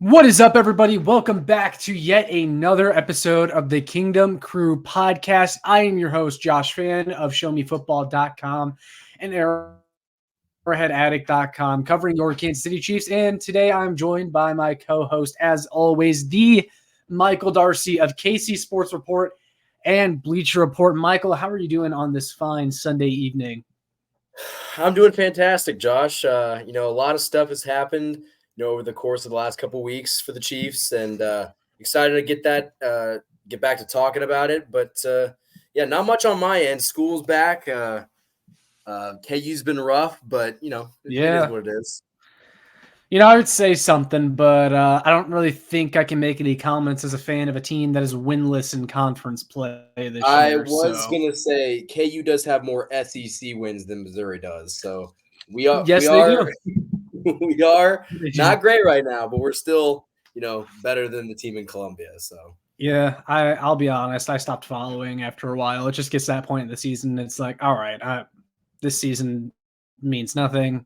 What is up, everybody? Welcome back to yet another episode of the Kingdom Crew podcast. I am your host, Josh Fan of ShowMeFootball.com and ArrowheadAddict.com, covering your Kansas City Chiefs. And today I'm joined by my co-host, as always, the Michael Darcy of KC Sports Report and Bleacher Report. Michael, how are you doing on this fine Sunday evening? I'm doing fantastic, Josh. A lot of stuff has happened, over the course of the last couple of weeks for the Chiefs, and excited to get back to talking about it. But not much on my end. School's back. KU's been rough, but it is what it is. I would say something, but I don't really think I can make any comments as a fan of a team that is winless in conference play this year. I was going to say KU does have more SEC wins than Missouri does, so we are. Yes, they do. We are not great right now, but we're still, better than the team in Columbia. So yeah, I'll be honest. I stopped following after a while. It just gets to that point in the season. It's like, all right, this season means nothing.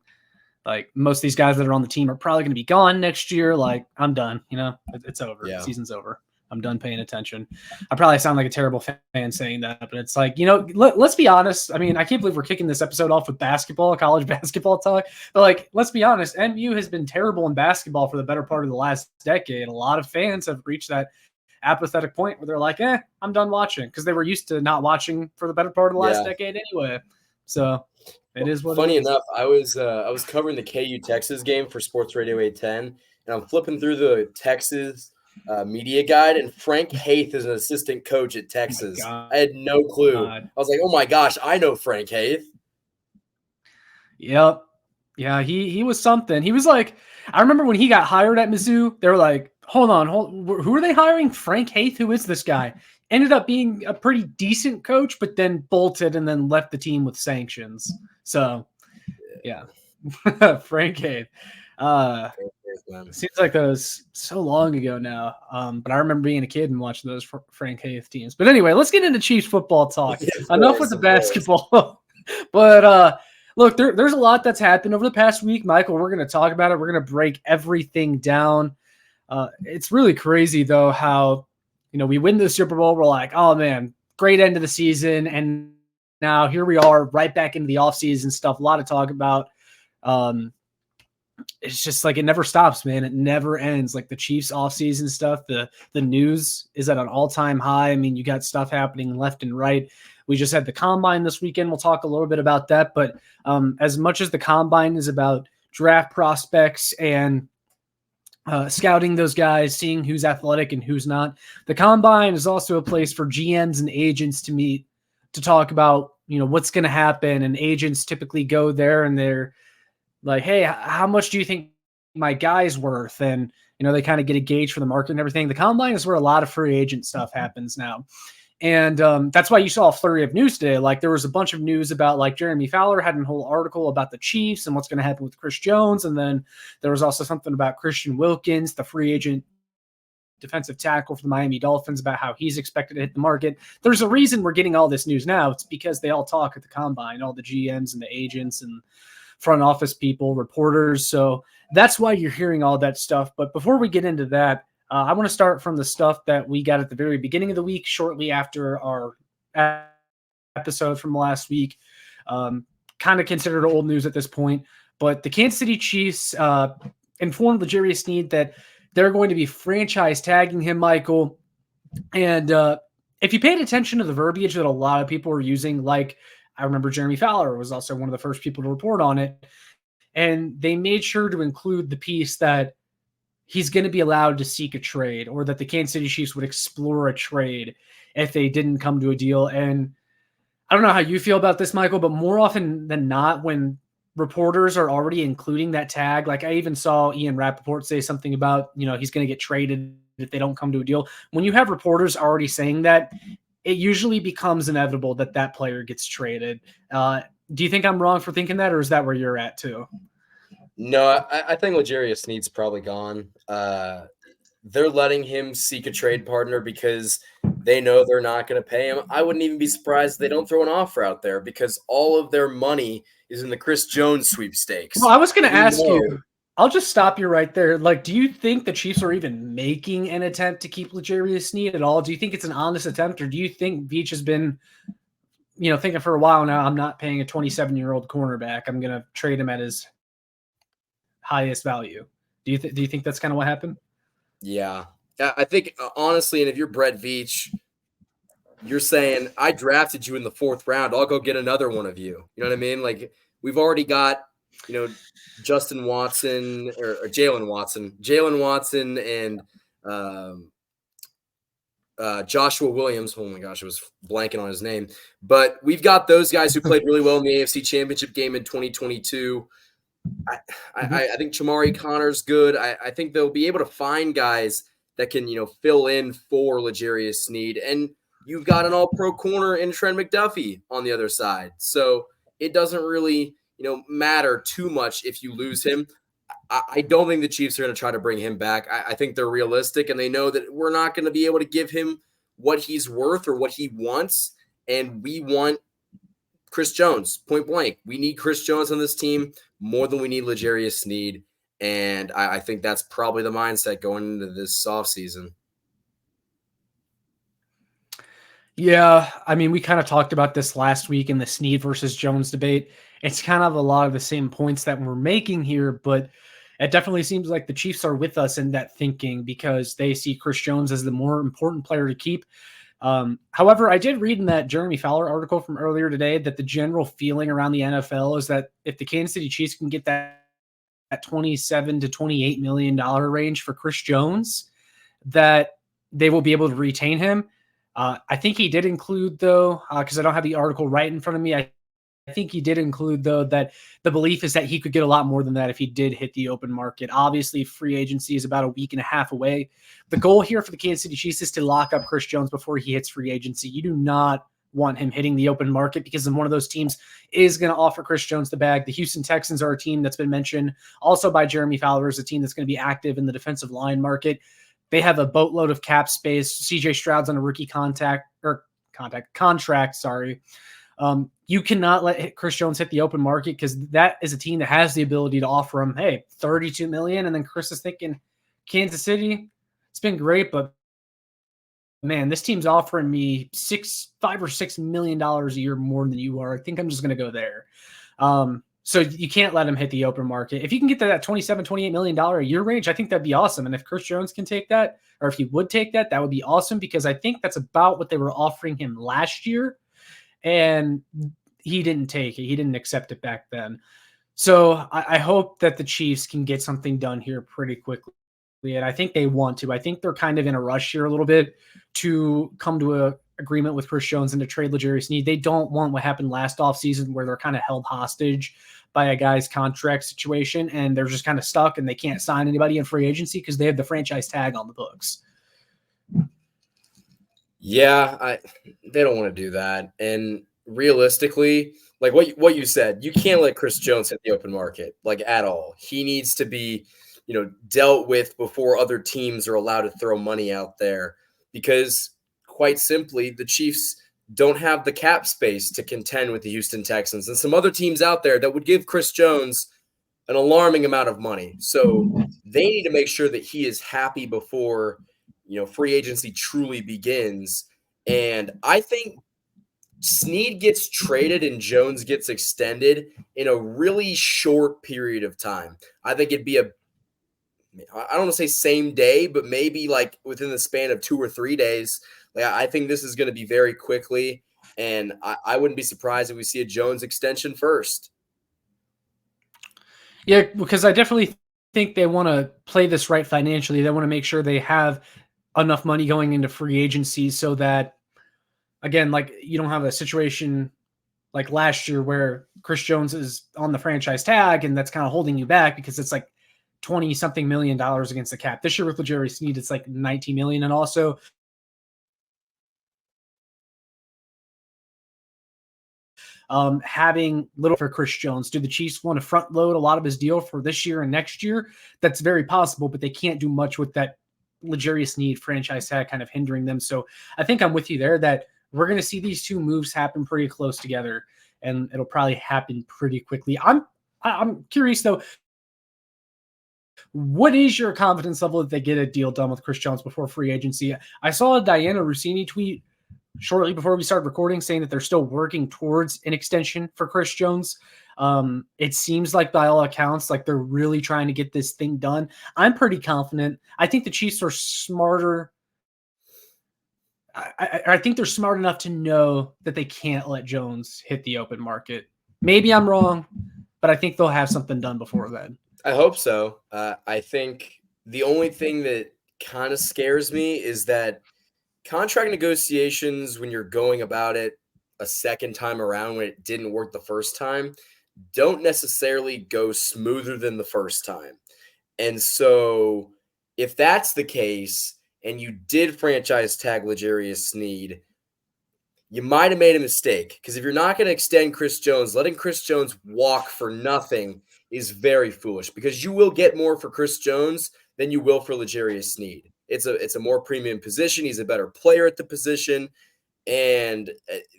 Like, most of these guys that are on the team are probably going to be gone next year. Like, I'm done. It's over. Yeah. The season's over. I'm done paying attention. I probably sound like a terrible fan saying that, but it's like, let's be honest. I mean, I can't believe we're kicking this episode off with college basketball talk. But, like, let's be honest. MU has been terrible in basketball for the better part of the last decade. A lot of fans have reached that apathetic point where they're like, I'm done watching, because they were used to not watching for the better part of the last decade anyway. So it is what funny it is. enough, I was covering the KU Texas game for Sports Radio 810, and I'm flipping through the Texas media guide, and Frank Haith is an assistant coach at Texas. I had no clue. I was like, oh my gosh, I know Frank Haith. Yep. Yeah, he was something. He was like, I remember when he got hired at Mizzou, they were like, hold on, who are they hiring? Frank Haith? Who is this guy? Ended up being a pretty decent coach, but then bolted and then left the team with sanctions. So, yeah, Frank Haith. Seems like that was so long ago now. But I remember being a kid and watching those Frank Haith teams. But anyway, let's get into Chiefs football talk. Enough with the basketball. But look, there's a lot that's happened over the past week, Michael. We're going to talk about it. We're going to break everything down. It's really crazy, though, how we win the Super Bowl. We're like, oh, man, great end of the season. And now here we are right back into the offseason stuff. A lot to talk about. It's just like it never stops, man. It never ends. Like the Chiefs offseason stuff, the news is at an all-time high. I mean, you got stuff happening left and right. We just had the Combine this weekend. We'll talk a little bit about that. But as much as the Combine is about draft prospects and scouting those guys, seeing who's athletic and who's not, the Combine is also a place for GMs and agents to meet to talk about, what's going to happen. And agents typically go there and they're like, hey, how much do you think my guy's worth? And, they kind of get a gauge for the market and everything. The Combine is where a lot of free agent stuff happens now. And that's why you saw a flurry of news today. Like, there was a bunch of news about, like, Jeremy Fowler had a whole article about the Chiefs and what's going to happen with Chris Jones. And then there was also something about Christian Wilkins, the free agent defensive tackle for the Miami Dolphins, about how he's expected to hit the market. There's a reason we're getting all this news now. It's because they all talk at the Combine, all the GMs and the agents and front office people, reporters. So that's why you're hearing all that stuff. But before we get into that, I want to start from the stuff that we got at the very beginning of the week, shortly after our episode from last week. Kind of considered old news at this point, but the Kansas City Chiefs informed L'Jarius Sneed that they're going to be franchise tagging him, Michael. And if you paid attention to the verbiage that a lot of people were using, like, I remember Jeremy Fowler was also one of the first people to report on it. And they made sure to include the piece that he's going to be allowed to seek a trade, or that the Kansas City Chiefs would explore a trade if they didn't come to a deal. And I don't know how you feel about this, Michael, but more often than not, when reporters are already including that tag, like I even saw Ian Rappaport say something about, he's going to get traded if they don't come to a deal. When you have reporters already saying that, it usually becomes inevitable that that player gets traded. Do you think I'm wrong for thinking that, or is that where you're at too? No, I think L'Jarius Sneed's probably gone. They're letting him seek a trade partner because they know they're not going to pay him. I wouldn't even be surprised if they don't throw an offer out there, because all of their money is in the Chris Jones sweepstakes. Well, I was going to ask you. I'll just stop you right there. Like, do you think the Chiefs are even making an attempt to keep L'Jarius Sneed at all? Do you think it's an honest attempt, or do you think Veach has been, thinking for a while now, I'm not paying a 27-year-old cornerback. I'm going to trade him at his highest value. Do you think that's kind of what happened? Yeah. I think, honestly, and if you're Brett Veach, you're saying, I drafted you in the 4th round. I'll go get another one of you. You know what I mean? Like, we've already got, Justin Watson or Jalen Watson and Joshua Williams. Oh my gosh, I was blanking on his name. But we've got those guys who played really well in the AFC Championship game in 2022. I think Chamari Connor's good. I think they'll be able to find guys that can, fill in for L'Jarius Sneed. And you've got an all-pro corner in Trent McDuffie on the other side. So it doesn't really, matter too much if you lose him. I don't think the Chiefs are going to try to bring him back. I think they're realistic, and they know that we're not going to be able to give him what he's worth or what he wants. And we want Chris Jones, point blank. We need Chris Jones on this team more than we need L'Jarius Sneed. And I think that's probably the mindset going into this offseason. Yeah, I mean, we kind of talked about this last week in the Sneed versus Jones debate. It's kind of a lot of the same points that we're making here, but it definitely seems like the Chiefs are with us in that thinking because they see Chris Jones as the more important player to keep. However, I did read in that Jeremy Fowler article from earlier today that the general feeling around the NFL is that if the Kansas City Chiefs can get that $27 to $28 million range for Chris Jones, that they will be able to retain him. I think he did include, though, because I don't have the article right in front of me, I think he did include, though, that the belief is that he could get a lot more than that if he did hit the open market. Obviously, free agency is about a week and a half away. The goal here for the Kansas City Chiefs is to lock up Chris Jones before he hits free agency. You do not want him hitting the open market because one of those teams is going to offer Chris Jones the bag. The Houston Texans are a team that's been mentioned also by Jeremy Fowler as a team that's going to be active in the defensive line market. They have a boatload of cap space. CJ Stroud's on a rookie contract. You cannot let Chris Jones hit the open market because that is a team that has the ability to offer him, hey, $32 million. And then Chris is thinking, Kansas City, it's been great, but man, this team's offering me $5 or $6 million a year more than you are. I think I'm just going to go there. So you can't let him hit the open market. If you can get to that $27, $28 million a year range, I think that'd be awesome. And if Chris Jones can take that, or if he would take that, that would be awesome because I think that's about what they were offering him last year. And he didn't take it. He didn't accept it back then. So I hope that the Chiefs can get something done here pretty quickly. And I think they want to. I think they're kind of in a rush here a little bit to come to an agreement with Chris Jones and to trade L'Jarius Sneed. They don't want what happened last offseason where they're kind of held hostage by a guy's contract situation and they're just kind of stuck and they can't sign anybody in free agency because they have the franchise tag on the books. Yeah, they don't want to do that. And realistically, like what you said, you can't let Chris Jones hit the open market, like at all. He needs to be, dealt with before other teams are allowed to throw money out there because quite simply, the Chiefs don't have the cap space to contend with the Houston Texans and some other teams out there that would give Chris Jones an alarming amount of money. So they need to make sure that he is happy before, free agency truly begins. And I think Sneed gets traded and Jones gets extended in a really short period of time. I think it'd be I don't want to say same day, but maybe like within the span of 2 or 3 days. Like I think this is going to be very quickly, and I wouldn't be surprised if we see a Jones extension first. Yeah, because I definitely think they want to play this right financially. They want to make sure they have enough money going into free agency so that, again, like you don't have a situation like last year where Chris Jones is on the franchise tag and that's kind of holding you back because it's like 20 something $million against the cap. This year with L'Jarius Sneed, it's like 19 million. And also having little for Chris Jones. Do the Chiefs want to front load a lot of his deal for this year and next year? That's very possible, but they can't do much with that L'Jarius Sneed franchise tag kind of hindering them. So I think I'm with you there that we're going to see these two moves happen pretty close together and it'll probably happen pretty quickly. I'm curious though, What is your confidence level that they get a deal done with Chris Jones before free agency? I saw a Diana Rossini tweet shortly before we started recording saying that they're still working towards an extension for Chris Jones. It seems like by all accounts, like they're really trying to get this thing done. I'm pretty confident. I think the Chiefs are smarter. I think they're smart enough to know that they can't let Jones hit the open market. Maybe I'm wrong, but I think they'll have something done before then. I hope so. I think the only thing that kind of scares me is that contract negotiations, when you're going about it a second time around when it didn't work the first time, don't necessarily go smoother than the first time. And so if that's the case and you did franchise tag L'Jarius Sneed, you might have made a mistake, because if you're not going to extend Chris Jones, letting Chris Jones walk for nothing is very foolish, because you will get more for Chris Jones than you will for L'Jarius Sneed. It's a more premium position. He's a better player at the position, and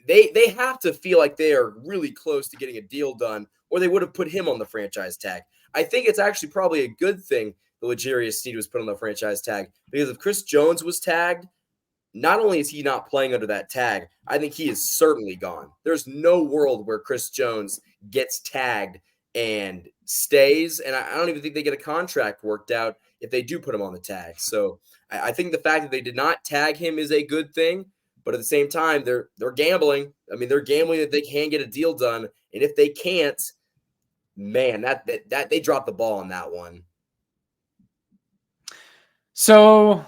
they have to feel like they are really close to getting a deal done, or they would have put him on the franchise tag. I think it's actually probably a good thing that L'Jarius Sneed was put on the franchise tag, because if Chris Jones was tagged, not only is he not playing under that tag, I think he is certainly gone. There's no world where Chris Jones gets tagged and stays, and I don't even think they get a contract worked out if they do put him on the tag. So I think the fact that they did not tag him is a good thing, but at the same time, they're gambling. I mean, they're gambling that they can get a deal done, and if they can't, man, that they dropped the ball on that one. So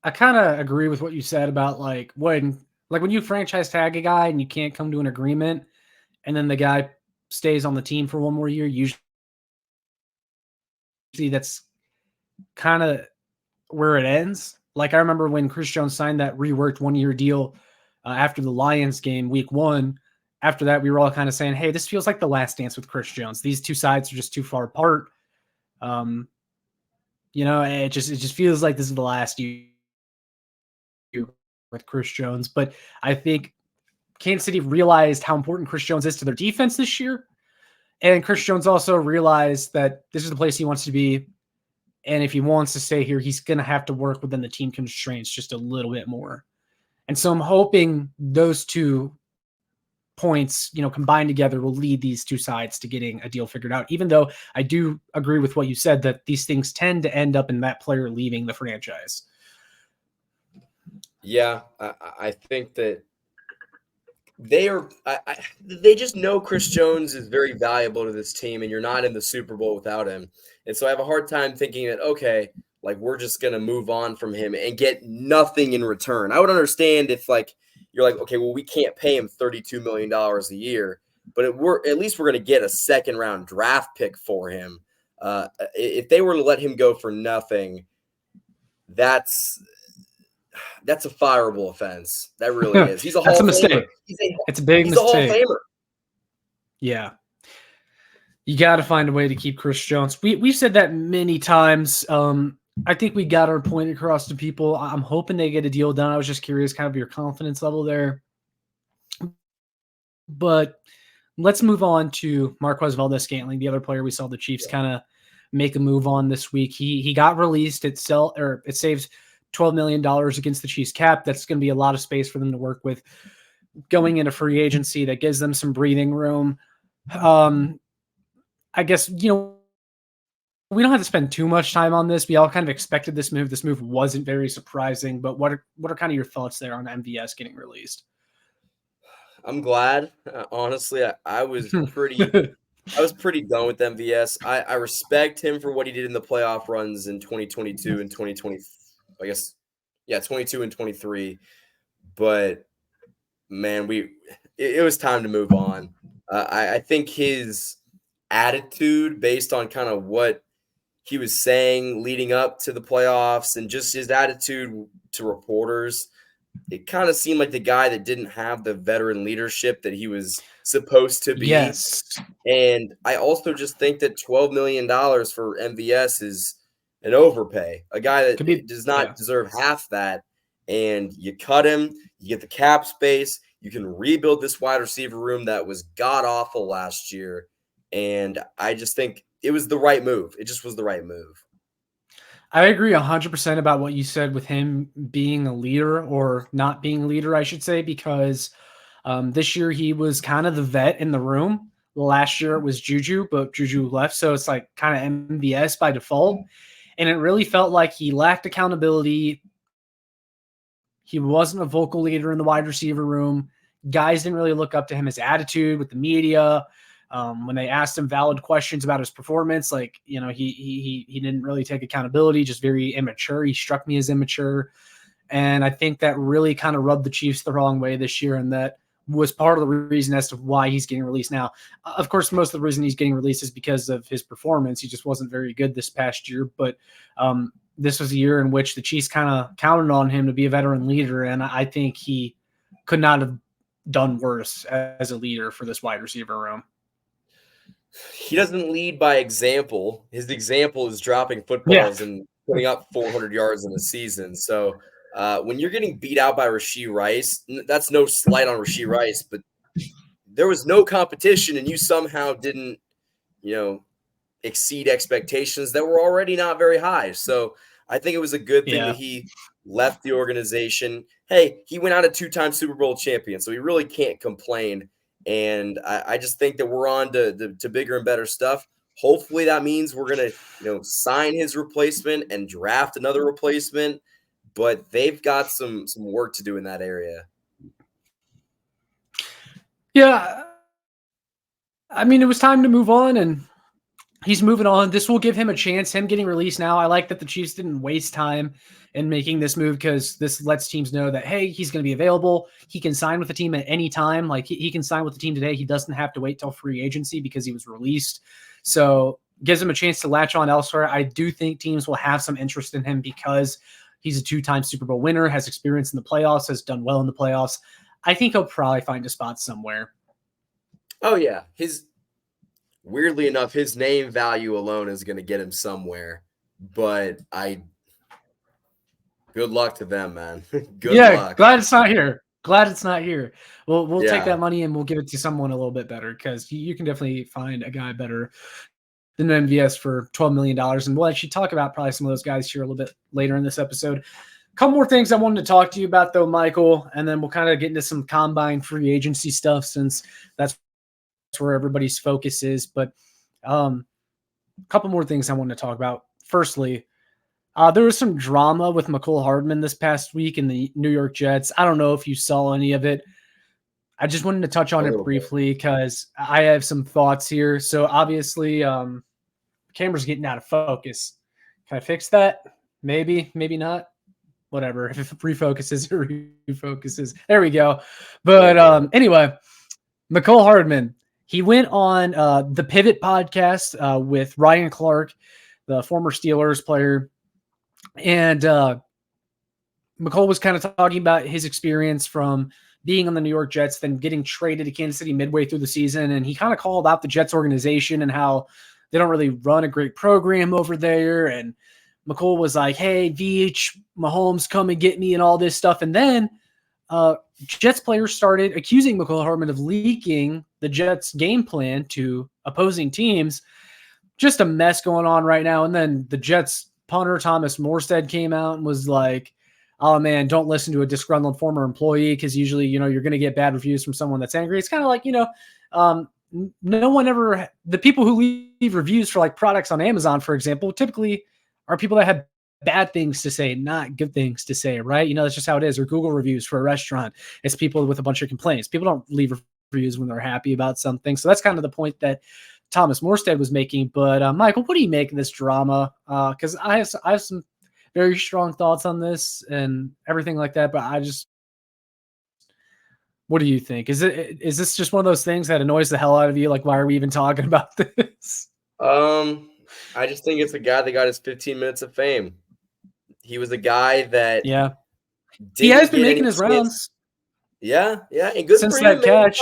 I kind of agree with what you said about when you franchise tag a guy and you can't come to an agreement, and then the guy stays on the team for one more year. Usually that's kind of where it ends. Like I remember when Chris Jones signed that reworked 1-year deal after the Lions game week 1. After that, we were all kind of saying, "Hey, this feels like the last dance with Chris Jones. These two sides are just too far apart." It just feels like this is the last year with Chris Jones. But I think Kansas City realized how important Chris Jones is to their defense this year. And Chris Jones also realized that this is the place he wants to be. And if he wants to stay here, he's going to have to work within the team constraints just a little bit more. And so I'm hoping those 2 points, combined together will lead these two sides to getting a deal figured out. Even though I do agree with what you said, that these things tend to end up in that player leaving the franchise. Yeah, I think that they just know Chris Jones is very valuable to this team, and you're not in the Super Bowl without him. And so I have a hard time thinking that, okay, like we're just going to move on from him and get nothing in return. I would understand if you're like, okay, well, we can't pay him $32 million a year, but at least we're going to get a second round draft pick for him. If they were to let him go for nothing, that's a fireable offense. That really is. He's a Hall of Famer. It's a big mistake. He's a Hall of Famer. Yeah. You got to find a way to keep Chris Jones. We've said that many times. I think we got our point across to people. I'm hoping they get a deal done. I was just curious kind of your confidence level there. But let's move on to Marquez Valdes-Scantling, the other player we saw the Chiefs kind of make a move on this week. He got released. It saves $12 million against the Chiefs cap. That's going to be a lot of space for them to work with going into free agency. That gives them some breathing room. I guess, we don't have to spend too much time on this. We all kind of expected this move. This move wasn't very surprising, but what are kind of your thoughts there on MVS getting released? I'm glad. Honestly, I was pretty done with MVS. I respect him for what he did in the playoff runs in 2022 and 2020. I guess, 22 and 23. But man, it was time to move on. I think his attitude, based on kind of what he was saying leading up to the playoffs and just his attitude to reporters, it kind of seemed like the guy that didn't have the veteran leadership that he was supposed to be. Yes. And I also just think that $12 million for MVS is an overpay. A guy that does not deserve half that. And you cut him, you get the cap space, you can rebuild this wide receiver room that was god-awful last year. And I just think it was the right move. It just was the right move. I agree 100% about what you said with him being a leader, or not being a leader, I should say, because this year he was kind of the vet in the room. Last year it was Juju, but Juju left, so it's like kind of MVS by default. And it really felt like he lacked accountability. He wasn't a vocal leader in the wide receiver room. Guys didn't really look up to him. His attitude with the media, when they asked him valid questions about his performance, like, you know, he didn't really take accountability, just very immature. He struck me as immature. And I think that really kind of rubbed the Chiefs the wrong way this year. And that was part of the reason as to why he's getting released now. Of course, most of the reason he's getting released is because of his performance. He just wasn't very good this past year. But this was a year in which the Chiefs kind of counted on him to be a veteran leader. And I think he could not have done worse as a leader for this wide receiver room. He doesn't lead by example. His example is dropping footballs and putting up 400 yards in a season. So when you're getting beat out by Rashee Rice, that's no slight on Rashee Rice, but there was no competition, and you somehow didn't, you know, exceed expectations that were already not very high. So I think it was a good thing that he left the organization. Hey, he went out a 2-time Super Bowl champion, so he really can't complain. And I just think that we're on to bigger and better stuff. Hopefully that means we're going to, you know, sign his replacement and draft another replacement. But they've got some work to do in that area. Yeah. I mean, it was time to move on, and he's moving on. This will give him a chance, him getting released now. I like that the Chiefs didn't waste time in making this move, because this lets teams know that, hey, he's going to be available. He can sign with the team at any time. Like, he can sign with the team today. He doesn't have to wait till free agency because he was released. So gives him a chance to latch on elsewhere. I do think teams will have some interest in him because he's a 2-time Super Bowl winner, has experience in the playoffs, has done well in the playoffs. I think he'll probably find a spot somewhere. Oh, yeah. Weirdly enough, his name value alone is going to get him somewhere. But good luck to them, man. Good luck. Glad it's not here. We'll take that money and we'll give it to someone a little bit better, because you can definitely find a guy better than MVS for $12 million. And we'll actually talk about probably some of those guys here a little bit later in this episode. A couple more things I wanted to talk to you about, though, Michael, and then we'll kind of get into some combine free agency stuff, since that's where everybody's focus is. But a couple more things I wanted to talk about. Firstly, there was some drama with Mecole Hardman this past week in the New York Jets. I don't know if you saw any of it. I just wanted to touch on it briefly because I have some thoughts here. So obviously, camera's getting out of focus. Can I fix that? Maybe not. Whatever. If it refocuses, it refocuses. There we go. But anyway, Mecole Hardman, he went on the Pivot podcast with Ryan Clark, the former Steelers player. And Mecole was kind of talking about his experience from being on the New York Jets, then getting traded to Kansas City midway through the season. And he kind of called out the Jets organization and how they don't really run a great program over there. And Mecole was like, hey, Veach, Mahomes, come and get me and all this stuff. And then Jets players started accusing Mecole Hardman of leaking the Jets game plan to opposing teams. Just a mess going on right now. And then the Jets punter Thomas Morstead came out and was like, oh man, don't listen to a disgruntled former employee, because usually, you know, you're going to get bad reviews from someone that's angry. It's kind of like, you know, no one ever, the people who leave reviews for like products on Amazon, for example, typically are people that have bad things to say, not good things to say, right? You know, that's just how it is. Or Google reviews for a restaurant. It's people with a bunch of complaints. People don't leave reviews when they're happy about something. So that's kind of the point that Thomas Morstead was making. But Michael, what do you make of this drama? Because I have some very strong thoughts on this and everything like that. But what do you think? Is this just one of those things that annoys the hell out of you? Like, why are we even talking about this? I just think it's a guy that got his 15 minutes of fame. He was a guy that he has been making his rounds. Yeah, and good since for him, that catch.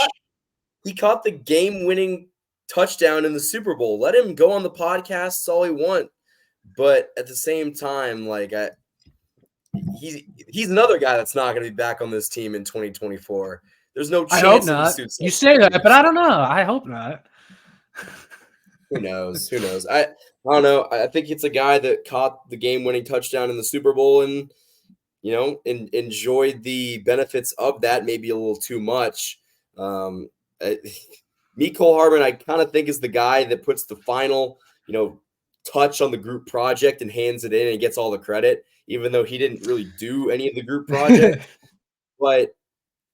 He caught the game-winning touchdown in the Super Bowl. Let him go on the podcast all he wants. But at the same time, like he's another guy that's not going to be back on this team in 2024. There's no chance. I hope not. You say that, but I don't know. I hope not. Who knows? Who knows? I don't know. I think it's a guy that caught the game-winning touchdown in the Super Bowl and enjoyed the benefits of that maybe a little too much. I, Mecole Hardman, I kind of think is the guy that puts the final, touch on the group project and hands it in and gets all the credit, even though he didn't really do any of the group project. But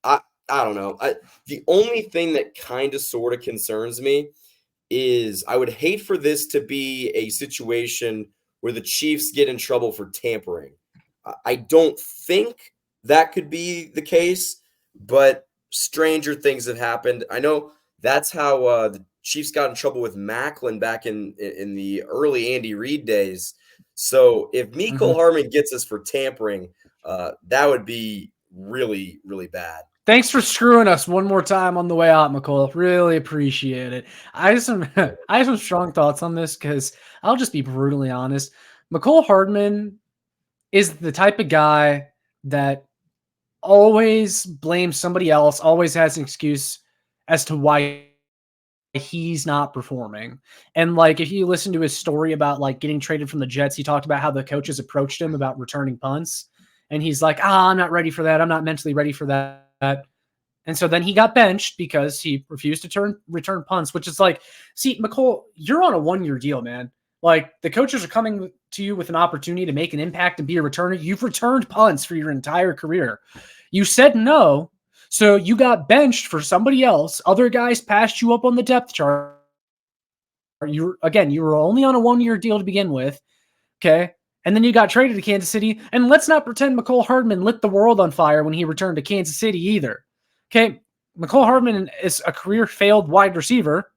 I don't know. The only thing that kind of sort of concerns me is I would hate for this to be a situation where the Chiefs get in trouble for tampering. I don't think that could be the case, but stranger things have happened. I know that's how the Chiefs got in trouble with Macklin back in the early Andy Reid days. So if Mecole Hardman gets us for tampering, that would be really, really bad. Thanks for screwing us one more time on the way out, Mecole. Really appreciate it. I have some strong thoughts on this because I'll just be brutally honest. Mecole Hardman is the type of guy that always blames somebody else, always has an excuse as to why he's not performing. And like, if you listen to his story about like getting traded from the Jets, he talked about how the coaches approached him about returning punts. And he's like, I'm not ready for that. I'm not mentally ready for that. And so then he got benched because he refused to return punts, which is like, see, Mecole, you're on a 1-year deal, man. Like, the coaches are coming to you with an opportunity to make an impact and be a returner. You've returned punts for your entire career. You said no, so you got benched for somebody else. Other guys passed you up on the depth chart. You were only on a 1-year deal to begin with, okay? And then you got traded to Kansas City. And let's not pretend Mecole Hardman lit the world on fire when he returned to Kansas City either. Okay, Mecole Hardman is a career failed wide receiver.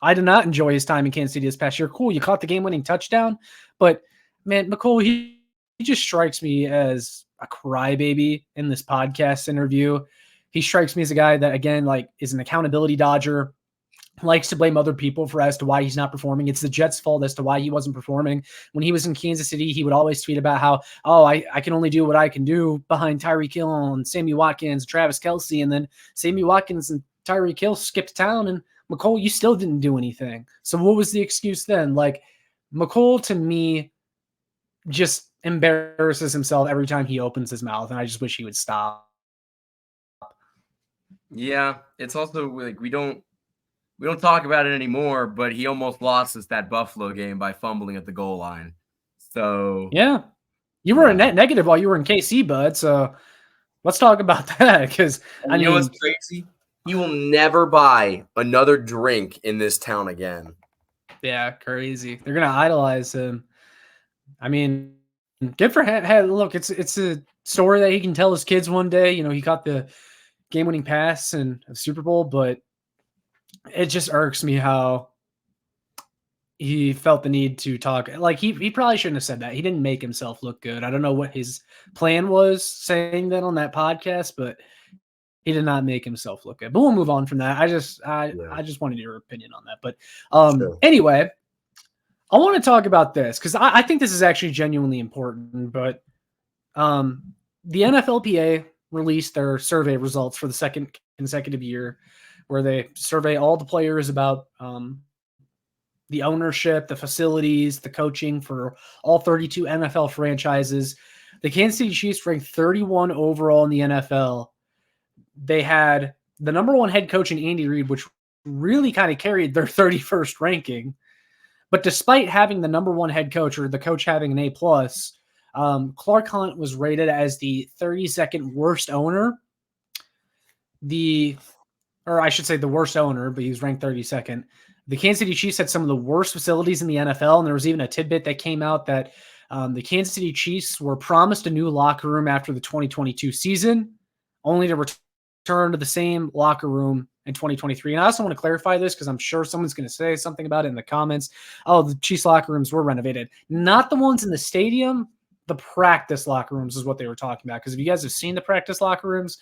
I did not enjoy his time in Kansas City this past year. Cool, you caught the game-winning touchdown. But, man, Mecole, he just strikes me as a crybaby in this podcast interview. He strikes me as a guy that, again, like, is an accountability dodger, likes to blame other people for as to why he's not performing. It's the Jets' fault as to why he wasn't performing. When he was in Kansas City, he would always tweet about how, I can only do what I can do behind Tyreek Hill and Sammy Watkins, Travis Kelce, and then Sammy Watkins and Tyreek Hill skipped town, and Mecole, you still didn't do anything. So what was the excuse then? Like, Mecole, to me, just embarrasses himself every time he opens his mouth, and I just wish he would stop. Yeah, it's also like we don't talk about it anymore, but he almost lost us that Buffalo game by fumbling at the goal line. So yeah, you were a net negative while you were in KC, bud. So let's talk about that, because I know what's crazy? He will never buy another drink in this town again. Yeah, crazy. They're gonna idolize him. I mean, good for him. Hey, look, it's a story that he can tell his kids one day. He caught the game-winning pass in the Super Bowl, but it just irks me how he felt the need to talk. Like, he probably shouldn't have said that. He didn't make himself look good. I don't know what his plan was saying that on that podcast, but he did not make himself look good. But we'll move on from that. I just wanted your opinion on that. But Sure. Anyway, I want to talk about this because I think this is actually genuinely important. But the NFLPA released their survey results for the second consecutive year, where they survey all the players about the ownership, the facilities, the coaching for all 32 NFL franchises. The Kansas City Chiefs ranked 31 overall in the NFL. They had the number one head coach in Andy Reid, which really kind of carried their 31st ranking. But despite having the number one head coach, or the coach having an A+, Clark Hunt was rated as the 32nd worst owner. The worst owner, but he was ranked 32nd. The Kansas City Chiefs had some of the worst facilities in the NFL, and there was even a tidbit that came out that the Kansas City Chiefs were promised a new locker room after the 2022 season, only to return to the same locker room in 2023. And I also want to clarify this because I'm sure someone's going to say something about it in the comments. Oh, the Chiefs locker rooms were renovated. Not the ones in the stadium. The practice locker rooms is what they were talking about. Because if you guys have seen the practice locker rooms,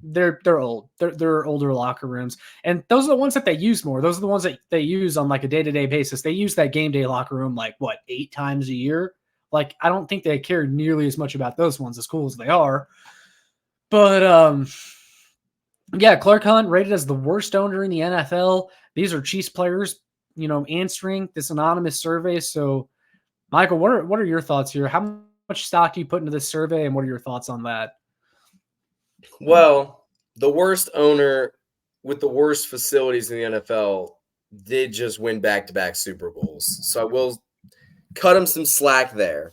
they're old. They're older locker rooms. And those are the ones that they use more. Those are the ones that they use on like a day-to-day basis. They use that game day locker room like 8 times a year. Like, I don't think they care nearly as much about those ones, as cool as they are. But yeah, Clark Hunt rated as the worst owner in the NFL. These are Chiefs players, answering this anonymous survey. So, Michael, what are your thoughts here? How much stock do you put into this survey, and what are your thoughts on that? Well, the worst owner with the worst facilities in the NFL did just win back-to-back Super Bowls. So I will cut him some slack there.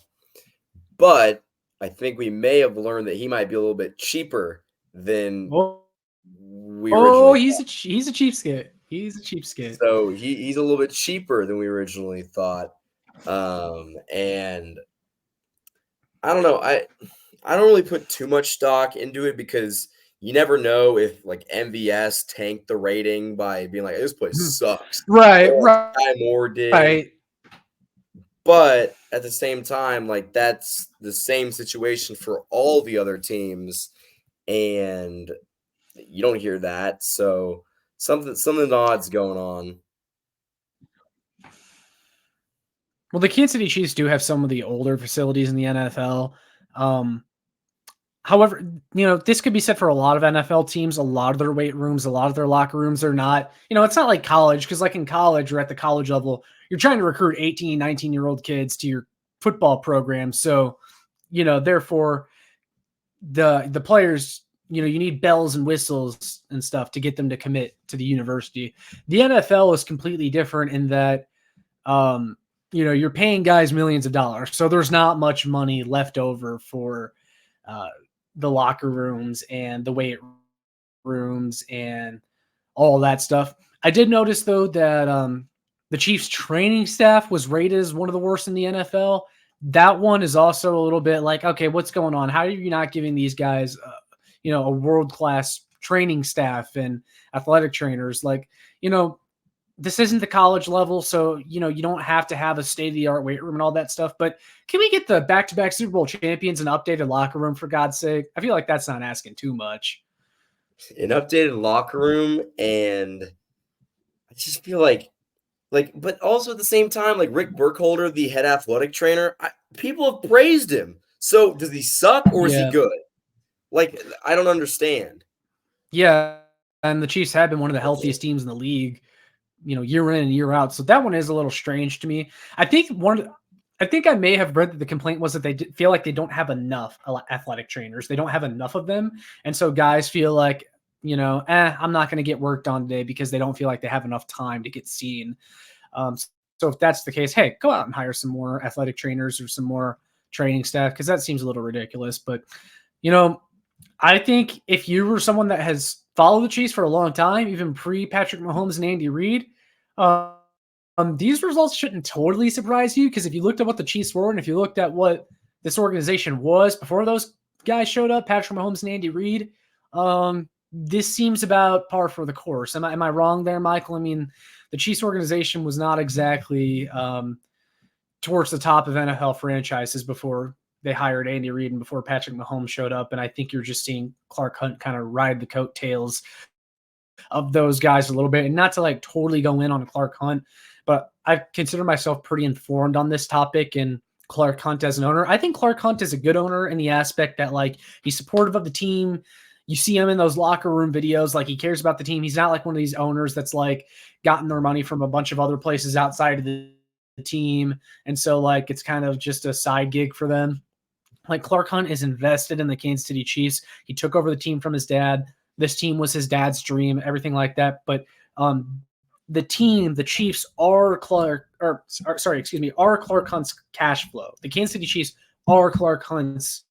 But I think we may have learned that he might be a little bit cheaper than we originally thought. He's a cheapskate. He's a cheapskate. So he's a little bit cheaper than we originally thought. And I don't know. I don't really put too much stock into it because you never know if like MVS tanked the rating by being like, this place sucks. Right. Sky Moore did. Right. But at the same time, like that's the same situation for all the other teams. And you don't hear that. So something odd's going on. Well, the Kansas City Chiefs do have some of the older facilities in the NFL. However, this could be said for a lot of NFL teams. A lot of their weight rooms, a lot of their locker rooms are not, it's not like college, because like in college or at the college level, you're trying to recruit 18, 19-year-old kids to your football program. So, therefore, the players, you need bells and whistles and stuff to get them to commit to the university. The NFL is completely different in that, you're paying guys millions of dollars. So there's not much money left over for the locker rooms and the weight rooms and all that stuff. I did notice, though, that the Chiefs training staff was rated as one of the worst in the NFL. That one is also a little bit like, okay, what's going on? How are you not giving these guys, a world-class training staff and athletic trainers? Like, this isn't the college level, so, you don't have to have a state-of-the-art weight room and all that stuff. But can we get the back-to-back Super Bowl champions an updated locker room, for God's sake? I feel like that's not asking too much. An updated locker room, and I just feel like, but also at the same time, like Rick Burkholder, the head athletic trainer, people have praised him. So does he suck or is he good? Like, I don't understand. Yeah, and the Chiefs have been one of the healthiest teams in the league, year in and year out. So that one is a little strange to me. I think I may have read that the complaint was that they feel like they don't have enough athletic trainers. They don't have enough of them. And so guys feel like, I'm not going to get worked on today because they don't feel like they have enough time to get seen. So if that's the case, hey, go out and hire some more athletic trainers or some more training staff, because that seems a little ridiculous. But, I think if you were someone that has followed the Chiefs for a long time, even pre-Patrick Mahomes and Andy Reid, these results shouldn't totally surprise you, because if you looked at what the Chiefs were and if you looked at what this organization was before those guys showed up, Patrick Mahomes and Andy Reid, this seems about par for the course. Am I wrong there, Michael? I mean, the Chiefs organization was not exactly towards the top of NFL franchises before they hired Andy Reid and before Patrick Mahomes showed up. And I think you're just seeing Clark Hunt kind of ride the coattails of those guys a little bit. And not to like totally go in on Clark Hunt, but I consider myself pretty informed on this topic and Clark Hunt as an owner. I think Clark Hunt is a good owner in the aspect that like he's supportive of the team. You see him in those locker room videos, like he cares about the team. He's not like one of these owners that's like gotten their money from a bunch of other places outside of the team. And so like, it's kind of just a side gig for them. Like Clark Hunt is invested in the Kansas City Chiefs. He took over the team from his dad. This team was his dad's dream, everything like that. But the team, the Chiefs, are Clark Hunt's cash flow. The Kansas City Chiefs are Clark Hunt's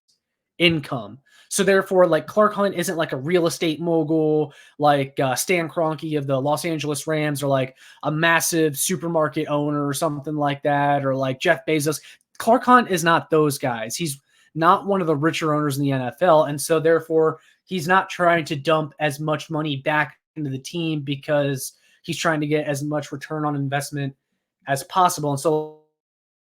income. So therefore, like Clark Hunt isn't like a real estate mogul like Stan Kroenke of the Los Angeles Rams, or like a massive supermarket owner or something like that, or like Jeff Bezos. Clark Hunt is not those guys. He's not one of the richer owners in the NFL. And so therefore, he's not trying to dump as much money back into the team because he's trying to get as much return on investment as possible. And so,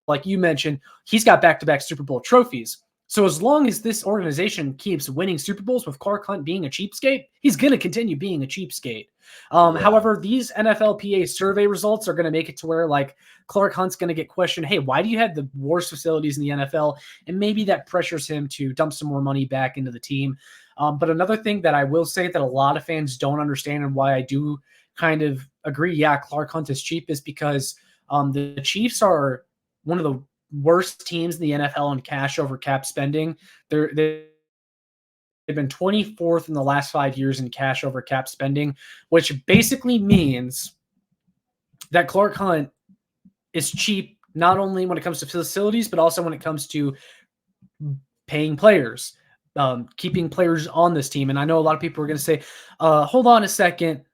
like you mentioned, he's got back-to-back Super Bowl trophies. So as long as this organization keeps winning Super Bowls with Clark Hunt being a cheapskate, he's going to continue being a cheapskate. However, these NFLPA survey results are going to make it to where like Clark Hunt's going to get questioned, hey, why do you have the worst facilities in the NFL? And maybe that pressures him to dump some more money back into the team. But another thing that I will say that a lot of fans don't understand, and why I do kind of agree. Yeah, Clark Hunt is cheap is because the Chiefs are one of the worst teams in the NFL in cash over cap spending. They've been 24th in the last 5 years in cash over cap spending, which basically means that Clark Hunt is cheap not only when it comes to facilities, but also when it comes to paying players, keeping players on this team. And I know a lot of people are going to say, hold on a second.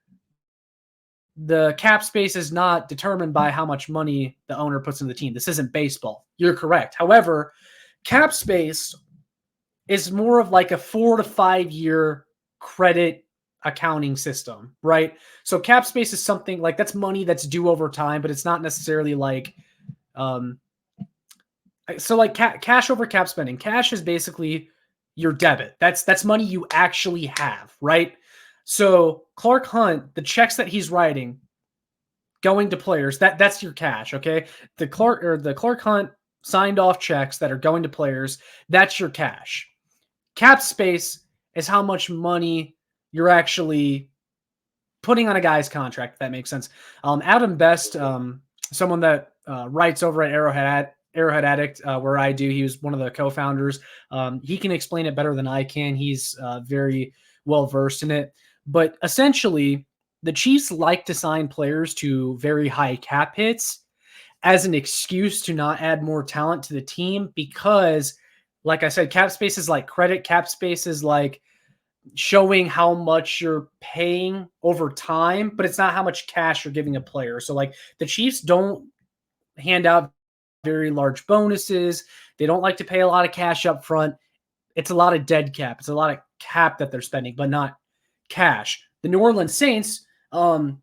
The cap space is not determined by how much money the owner puts in the team. This isn't baseball. You're correct. However, cap space is more of like a 4 to 5 year credit accounting system, right? So cap space is something like that's money that's due over time, but it's not necessarily like, so like cash over cap spending. Cash is basically your debit. That's money you actually have, right? So Clark Hunt, the checks that he's writing going to players, that's your cash, okay? The Clark Hunt signed off checks that are going to players, that's your cash. Cap space is how much money you're actually putting on a guy's contract, if that makes sense. Adam Best, someone that writes over at Arrowhead Addict, where I do, he was one of the co-founders. He can explain it better than I can. He's very well versed in it. But essentially, the Chiefs like to sign players to very high cap hits as an excuse to not add more talent to the team because, like I said, cap space is like credit. Cap space is like showing how much you're paying over time, but it's not how much cash you're giving a player. So like the Chiefs don't hand out very large bonuses. They don't like to pay a lot of cash up front. It's a lot of dead cap. It's a lot of cap that they're spending, but not cash. The New Orleans Saints, to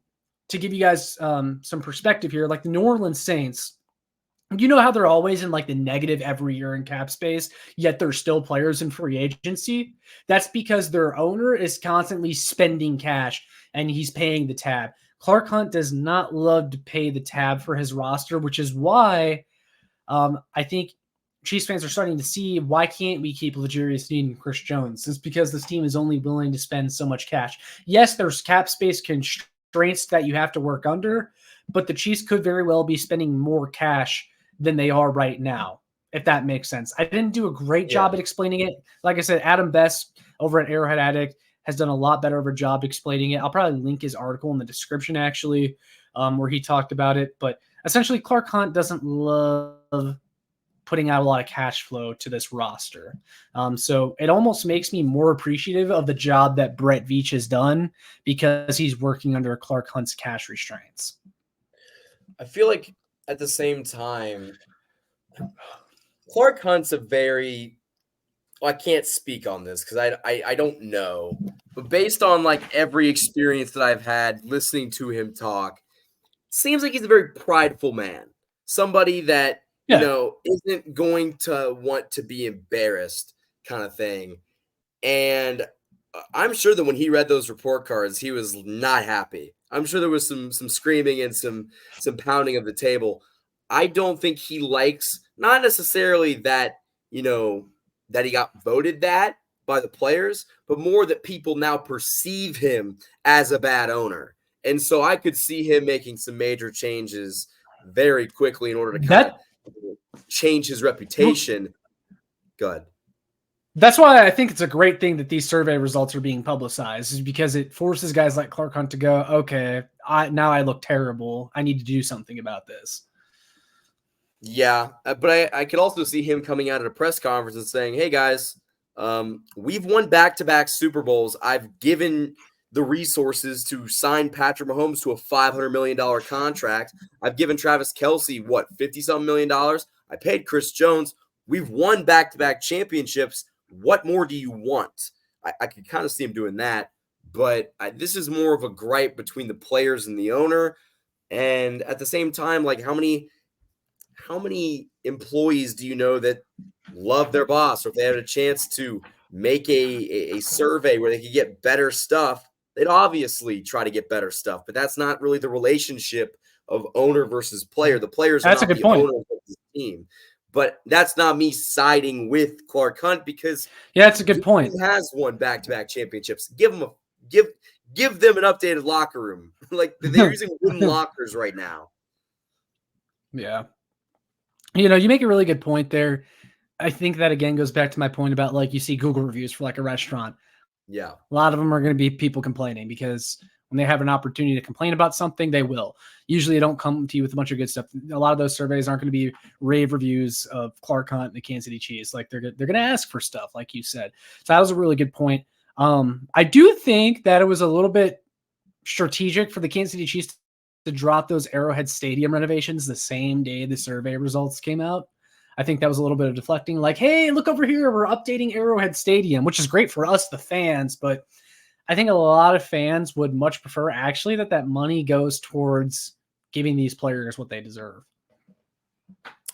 give you guys some perspective here, like the New Orleans Saints, you know how they're always in like the negative every year in cap space, yet they're still players in free agency? That's because their owner is constantly spending cash and he's paying the tab. Clark Hunt does not love to pay the tab for his roster, which is why I think Chiefs fans are starting to see why can't we keep L'Jarius Sneed and Chris Jones? It's because this team is only willing to spend so much cash. Yes, there's cap space constraints that you have to work under, but the Chiefs could very well be spending more cash than they are right now, if that makes sense. I didn't do a great job at explaining it. Like I said, Adam Best over at Arrowhead Addict has done a lot better of a job explaining it. I'll probably link his article in the description, actually, where he talked about it. But essentially, Clark Hunt doesn't love putting out a lot of cash flow to this roster. So it almost makes me more appreciative of the job that Brett Veach has done because he's working under Clark Hunt's cash restraints. I feel like at the same time, Clark Hunt's a very, well, I can't speak on this because I don't know, but based on like every experience that I've had listening to him talk, seems like he's a very prideful man, somebody that, you know, isn't going to want to be embarrassed kind of thing. And I'm sure that when he read those report cards, he was not happy. I'm sure there was some screaming and some pounding of the table. I don't think he likes, not necessarily that, you know, that he got voted that by the players, but more that people now perceive him as a bad owner. And so I could see him making some major changes very quickly in order to kind of change his reputation. Go ahead. That's why I think it's a great thing that these survey results are being publicized, is because it forces guys like Clark Hunt to go, okay, now I look terrible. I need to do something about this. Yeah, but I could also see him coming out at a press conference and saying, hey, guys, we've won back-to-back Super Bowls. I've given the resources to sign Patrick Mahomes to a $500 million contract. I've given Travis Kelce, $50-something million? I paid Chris Jones. We've won back-to-back championships. What more do you want? I could kind of see him doing that, but this is more of a gripe between the players and the owner. And at the same time, like how many employees do you know that love their boss, or if they had a chance to make a survey where they could get better stuff, they'd obviously try to get better stuff, but that's not really the relationship of owner versus player. The players are not the owner of the team. But that's not me siding with Clark Hunt because that's a good point. He has won back-to-back championships. give them an updated locker room. Like they're using wooden lockers right now. Yeah. You make a really good point there. I think that again goes back to my point about like you see Google reviews for like a restaurant. Yeah. A lot of them are going to be people complaining because when they have an opportunity to complain about something, they will. Usually they don't come to you with a bunch of good stuff. A lot of those surveys aren't going to be rave reviews of Clark Hunt and the Kansas City Chiefs. Like they're going to ask for stuff, like you said. So that was a really good point. I do think that it was a little bit strategic for the Kansas City Chiefs to drop those Arrowhead Stadium renovations the same day the survey results came out. I think that was a little bit of deflecting, like, hey, look over here, we're updating Arrowhead Stadium, which is great for us, the fans, but I think a lot of fans would much prefer actually that money goes towards giving these players what they deserve.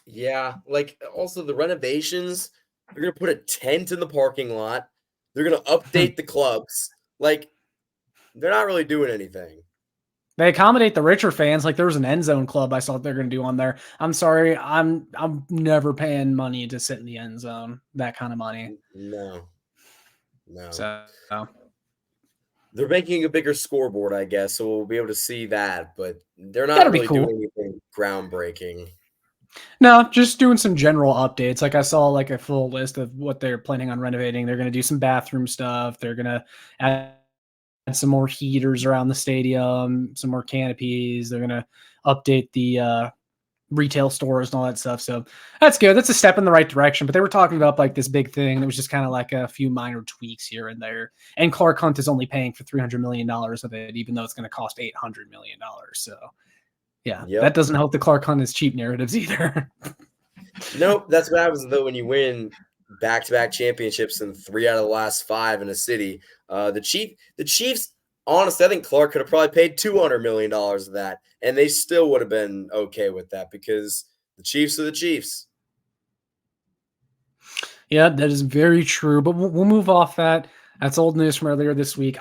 Yeah, like also the renovations, they're going to put a tent in the parking lot. They're going to update the clubs. Like, they're not really doing anything. They accommodate the richer fans. Like there was an end zone club I saw what they're going to do on there. I'm sorry, I'm never paying money to sit in the end zone. That kind of money. No. So they're making a bigger scoreboard, I guess, so we'll be able to see that. But they're not really doing anything groundbreaking. No, just doing some general updates. Like I saw like a full list of what they're planning on renovating. They're going to do some bathroom stuff. They're going to add some more heaters around the stadium, some more canopies. They're going to update the retail stores and all that stuff. So that's good. That's a step in the right direction. But they were talking about like this big thing that was just kind of like a few minor tweaks here and there. And Clark Hunt is only paying for $300 million of it, even though it's going to cost $800 million. So yeah, that doesn't help the Clark Hunt is cheap narratives either. Nope. That's what happens though when you win back-to-back championships and 3 out of the last 5 in a city. The Chiefs, honestly, I think Clark could have probably paid $200 million of that, and they still would have been okay with that because the Chiefs are the Chiefs. Yeah, that is very true. But we'll move off that. That's old news from earlier this week.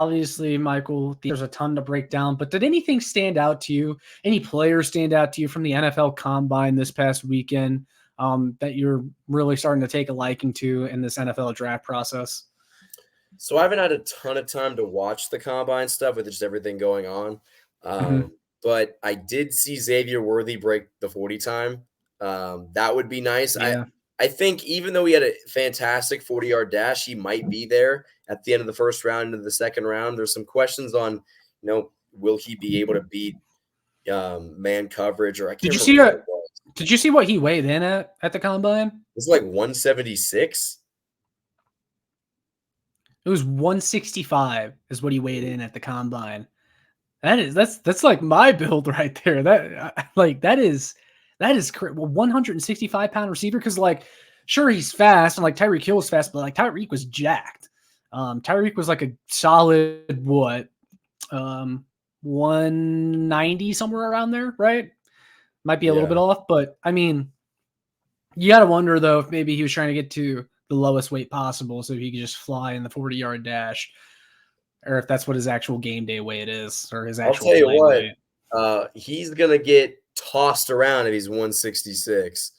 Obviously, Michael, there's a ton to break down, but did anything stand out to you? Any players stand out to you from the NFL Combine this past weekend that you're really starting to take a liking to in this NFL draft process? So I haven't had a ton of time to watch the Combine stuff with just everything going on, but I did see Xavier Worthy break the 40 time. That would be nice. Yeah. I think even though he had a fantastic 40-yard dash, he might be there at the end of the first round into the second round. There's some questions on, will he be able to beat man coverage? Or I can't remember. Did you see what he weighed in at the Combine? It was like 176. It was 165 is what he weighed in at the Combine. That's like my build right there. That is 165-pound receiver, because like sure he's fast and like Tyreek Hill was fast, but like Tyreek was jacked. Tyreek was like a solid 190 somewhere around there, right? Might be a little bit off, but I mean, you got to wonder though if maybe he was trying to get to the lowest weight possible so he could just fly in the 40-yard dash, or if that's what his actual game day weight is, or his actual. I'll tell you what, he's gonna get tossed around if he's 166.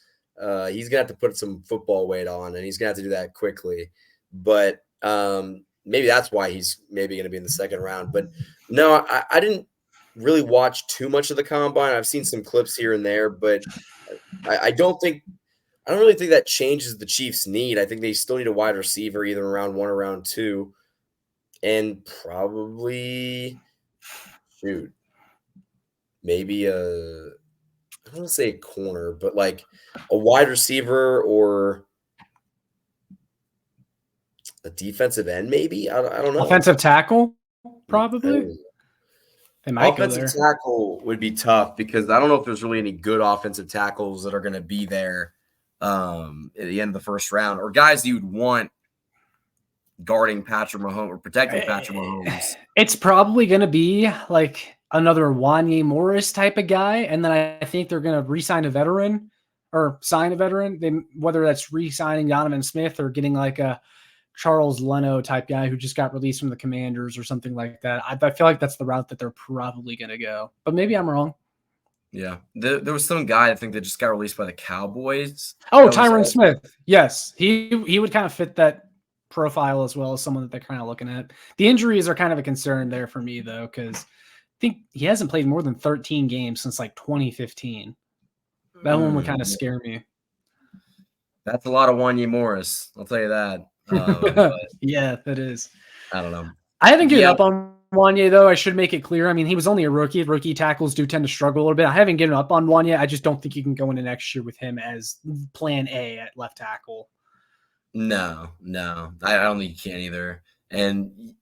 He's gonna have to put some football weight on, and he's gonna have to do that quickly. But maybe that's why he's maybe gonna be in the second round. But no, I didn't really watch too much of the Combine. I've seen some clips here and there, but I don't really think that changes the Chiefs' need. I think they still need a wide receiver, either in round 1 or round 2, and probably maybe I don't want to say a corner, but like a wide receiver or a defensive end, maybe. I don't know. Offensive tackle, probably. They might offensive tackle would be tough because I don't know if there's really any good offensive tackles that are going to be there at the end of the first round, or guys you would want guarding Patrick Mahomes or protecting Patrick Mahomes. It's probably going to be like another Wanye Morris type of guy, and then I think they're going to re-sign a veteran or sign a veteran. Whether that's re-signing Donovan Smith or getting like a Charles Leno type guy who just got released from the Commanders or something like that. I feel like that's the route that they're probably going to go, but maybe I'm wrong. Yeah. There was some guy I think that just got released by the Cowboys. Oh, Tyron Smith. Yes. He would kind of fit that profile as well as someone that they're kind of looking at. The injuries are kind of a concern there for me, though, because I think he hasn't played more than 13 games since like 2015. That one would kind of scare me. That's a lot of Wanya Morris. I'll tell you that. Yeah, that is. I don't know. I haven't given up on Wanya, though. I should make it clear. I mean, he was only a rookie. Rookie tackles do tend to struggle a little bit. I haven't given up on Wanya. I just don't think you can go into next year with him as plan A at left tackle. No. I don't think you can either. And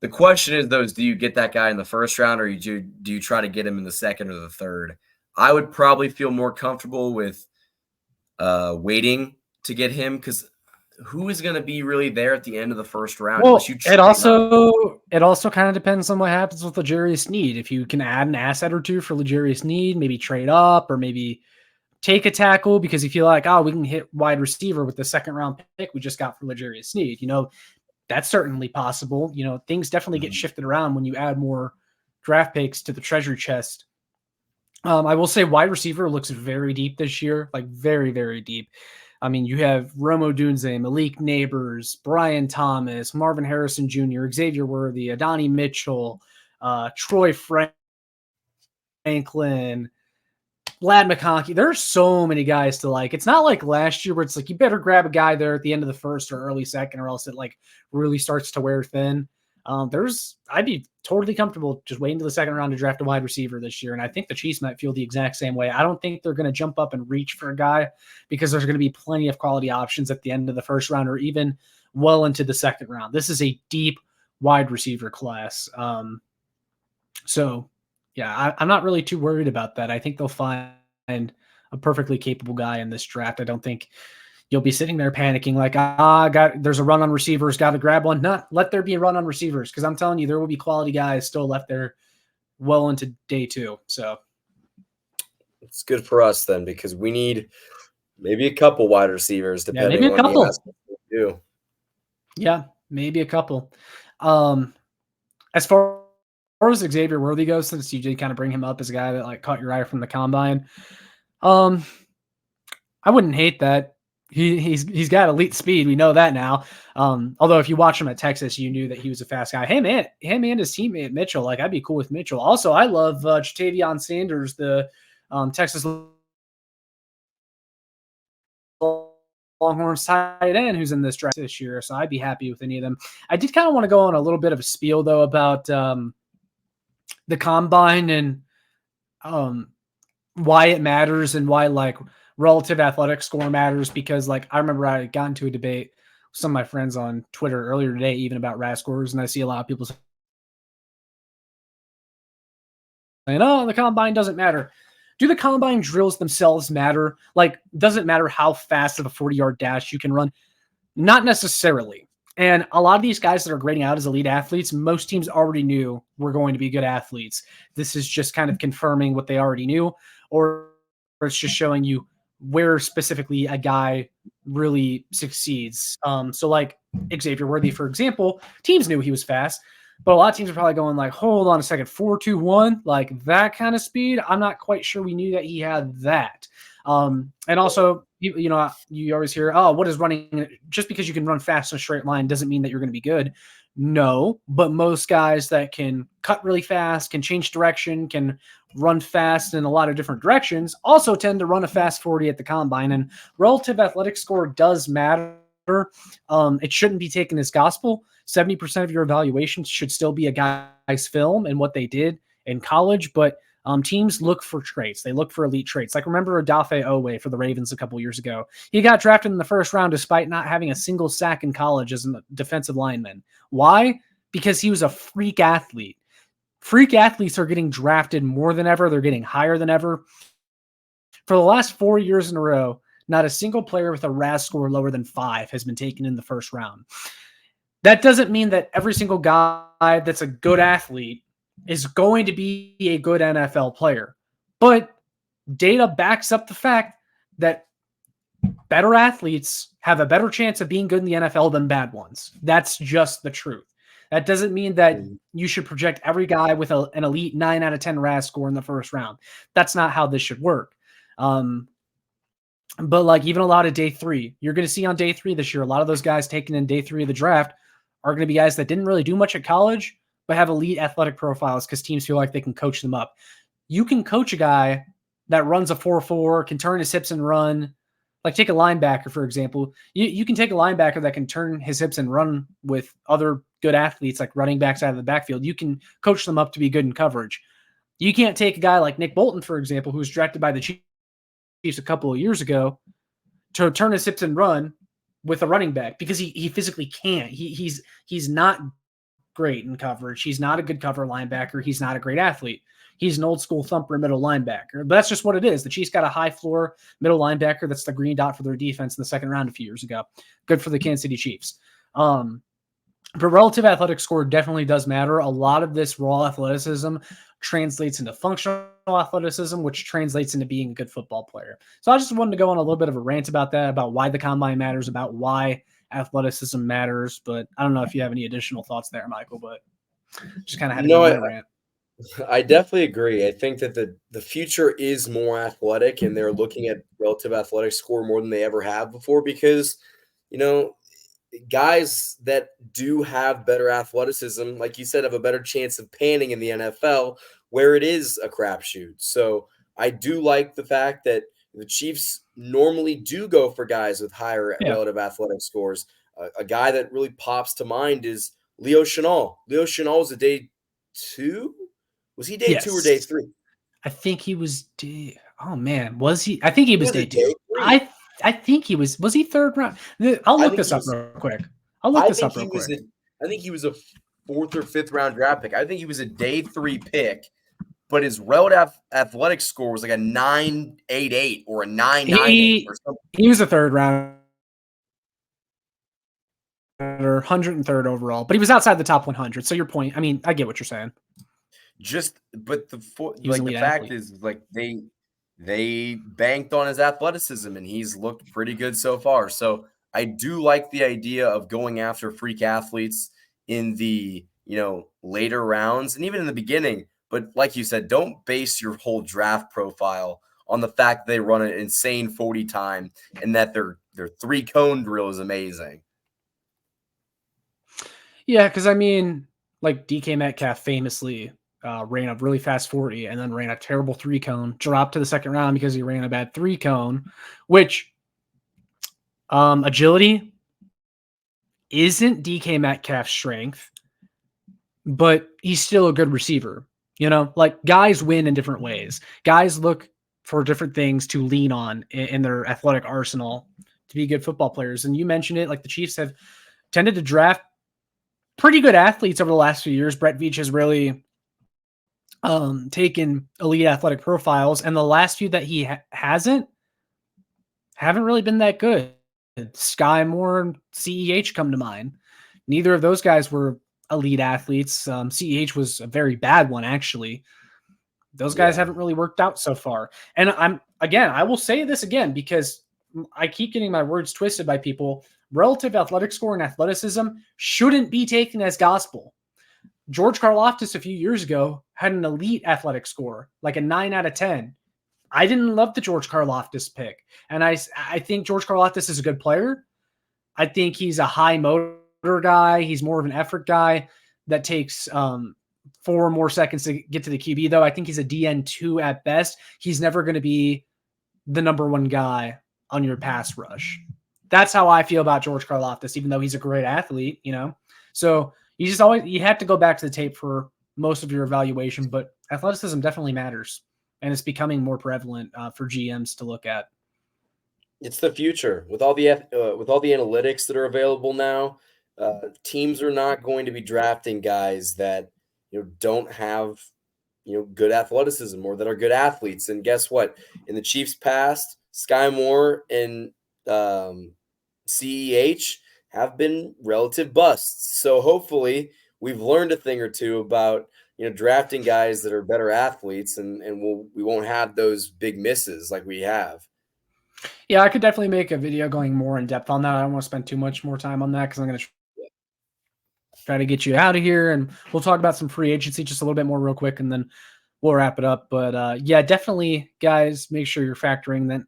the question is, though, do you get that guy in the first round or do you try to get him in the second or the third? I would probably feel more comfortable with waiting to get him because who is going to be really there at the end of the first round? Well, it also kind of depends on what happens with L'Jarius Sneed. If you can add an asset or two for L'Jarius Sneed, maybe trade up or maybe take a tackle because you feel like, we can hit wide receiver with the second round pick we just got for L'Jarius Sneed. That's certainly possible. Things definitely get shifted around when you add more draft picks to the treasure chest. I will say wide receiver looks very deep this year, like very, very deep. I mean, you have Rome Odunze, Malik Neighbors, Brian Thomas, Marvin Harrison Jr., Xavier Worthy, Adonai Mitchell, Troy Franklin, Lad McConkey. There are so many guys to like. It's not like last year where it's like you better grab a guy there at the end of the first or early second or else it like really starts to wear thin. I'd be totally comfortable just waiting to the second round to draft a wide receiver this year. And I think the Chiefs might feel the exact same way. I don't think they're going to jump up and reach for a guy because there's going to be plenty of quality options at the end of the first round or even well into the second round. This is a deep wide receiver class. So yeah, I'm not really too worried about that. I think they'll find a perfectly capable guy in this draft. I don't think you'll be sitting there panicking like, there's a run on receivers, got to grab one. Not let there be a run on receivers because I'm telling you, there will be quality guys still left there well into day 2. So it's good for us then because we need maybe a couple wide receivers depending maybe a on couple. the aspect we do. Yeah, maybe a couple. As far as Xavier Worthy goes, since you did kind of bring him up as a guy that like caught your eye from the combine, I wouldn't hate that. He's got elite speed. We know that now. Although if you watch him at Texas, you knew that he was a fast guy. Him and his teammate Mitchell, like I'd be cool with Mitchell. Also, I love Jatavion Sanders, the Texas Longhorns tight end who's in this draft this year. So I'd be happy with any of them. I did kind of want to go on a little bit of a spiel though about the combine and why it matters and why like relative athletic score matters because like I remember I got into a debate with some of my friends on Twitter earlier today even about RAS scores, and I see a lot of people saying, the combine doesn't matter. Do the combine drills themselves matter? Like, does it matter how fast of a 40-yard dash you can run? Not necessarily. And a lot of these guys that are grading out as elite athletes, most teams already knew were going to be good athletes. This is just kind of confirming what they already knew, or it's just showing you where specifically a guy really succeeds. So like Xavier Worthy, for example, teams knew he was fast, but a lot of teams are probably going like, hold on a second, 4.21, like that kind of speed. I'm not quite sure we knew that he had that. And also, you always hear, what is running? Just because you can run fast in a straight line doesn't mean that you're going to be good. No, but most guys that can cut really fast, can change direction, can run fast in a lot of different directions, also tend to run a fast 40 at the combine. And relative athletic score does matter. It shouldn't be taken as gospel. 70% of your evaluation should still be a guy's film and what they did in college, but teams look for traits. They look for elite traits. Like remember Odafe Owe for the Ravens a couple years ago. He got drafted in the first round despite not having a single sack in college as a defensive lineman. Why? Because he was a freak athlete. Freak athletes are getting drafted more than ever. They're getting higher than ever. For the last 4 years in a row, not a single player with a RAS score lower than 5 has been taken in the first round. That doesn't mean that every single guy that's a good athlete is going to be a good NFL player. But data backs up the fact that better athletes have a better chance of being good in the NFL than bad ones. That's just the truth. That doesn't mean that you should project every guy with an elite 9 out of 10 RAS score in the first round. That's not how this should work. But like even a lot of day 3, you're going to see on day 3 this year, a lot of those guys taken in day 3 of the draft are going to be guys that didn't really do much at college, but have elite athletic profiles because teams feel like they can coach them up. You can coach a guy that runs a 4.4, can turn his hips and run. Like take a linebacker, for example. You can take a linebacker that can turn his hips and run with other good athletes like running backs out of the backfield. You can coach them up to be good in coverage. You can't take a guy like Nick Bolton, for example, who was drafted by the Chiefs a couple of years ago, to turn his hips and run with a running back because he physically can't. He's not great in coverage. He's not a good cover linebacker. He's not a great athlete. He's an old school thumper middle linebacker. But that's just what it is. The Chiefs got a high floor middle linebacker. That's the green dot for their defense in the second round a few years ago. Good for the Kansas City Chiefs. But relative athletic score definitely does matter. A lot of this raw athleticism translates into functional athleticism, which translates into being a good football player. So I just wanted to go on a little bit of a rant about that, about why the combine matters, about why athleticism matters. But I don't know if you have any additional thoughts there, Michael, but just kind of had to go on a rant. I definitely agree. I think that the future is more athletic, and they're looking at relative athletic score more than they ever have before because, guys that do have better athleticism, like you said, have a better chance of panning in the NFL where it is a crapshoot. So I do like the fact that the Chiefs normally do go for guys with higher relative athletic scores. A guy that really pops to mind is Leo Chenal. Leo Chenal was a day 2. Was he day 2 or day 3? I think he was oh man, was he? I think he was day 2. I think he was he third round? I'll look this up real quick. I think he was a 4th or 5th round draft pick. I think he was a day 3 pick, but his relative athletic score was like a 9.88 or a 9.98 or something. He was a 3rd round or 103rd overall, but he was outside the top 100. So your point, I mean, I get what you're saying. But the fact is, like, they banked on his athleticism, and he's looked pretty good so far. So I do like the idea of going after freak athletes in the later rounds and even in the beginning. But like you said, don't base your whole draft profile on the fact that they run an insane 40 time and that their 3-cone drill is amazing. Yeah, because I mean, like DK Metcalf famously ran a really fast 40 and then ran a terrible 3-cone, dropped to the second round because he ran a bad 3-cone, which agility isn't DK Metcalf's strength, but he's still a good receiver. Like guys win in different ways. Guys look for different things to lean on in their athletic arsenal to be good football players. And you mentioned it, like the Chiefs have tended to draft pretty good athletes over the last few years. Brett Veach has really taken elite athletic profiles, and the last few that he haven't really been that good. Sky Moore and CEH come to mind. Neither of those guys were elite athletes. CEH was a very bad one, actually. Those guys haven't really worked out so far. And I will say this again, because I keep getting my words twisted by people. Relative athletic score and athleticism shouldn't be taken as gospel. George Karlaftis a few years ago had an elite athletic score, like a 9 out of 10. I didn't love the George Karlaftis pick. And I think George Karlaftis is a good player. I think he's a high motor guy. He's more of an effort guy that takes 4 more seconds to get to the QB, though. I think he's a DN2 at best. He's never going to be the number 1 guy on your pass rush. That's how I feel about George Karlaftis, even though he's a great athlete, So you have to go back to the tape for most of your evaluation, but athleticism definitely matters, and it's becoming more prevalent for GMs to look at. It's the future with all the analytics that are available now. Teams are not going to be drafting guys that don't have good athleticism or that are good athletes. And guess what? In the Chiefs' past, Sky Moore and CEH have been relative busts. So hopefully we've learned a thing or two about drafting guys that are better athletes, and we won't have those big misses like we have. Yeah, I could definitely make a video going more in depth on that. I don't want to spend too much more time on that because I'm going to try to get you out of here, and we'll talk about some free agency just a little bit more real quick, and then we'll wrap it up. But yeah, definitely, guys, make sure you're factoring in,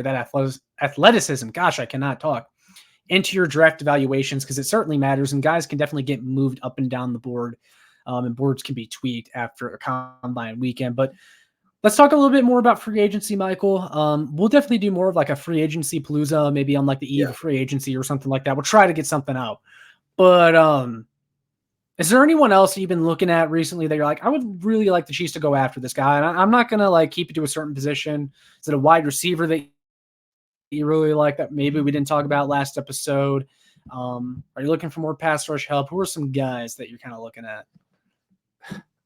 that athleticism. Gosh, I cannot talk, into your draft evaluations, because it certainly matters. And guys can definitely get moved up and down the board, and boards can be tweaked after a combine weekend. But let's talk a little bit more about free agency, Michael. We'll definitely do more of like a free agency palooza, maybe on like the eve of free agency or something like that. We'll try to get something out. But is there anyone else you've been looking at recently that you're like, I would really like the Chiefs to go after this guy? And I'm not going to like keep it to a certain position. Is it a wide receiver that you really like that maybe we didn't talk about last episode? Are you looking for more pass rush help? Who are some guys that you're kind of looking at?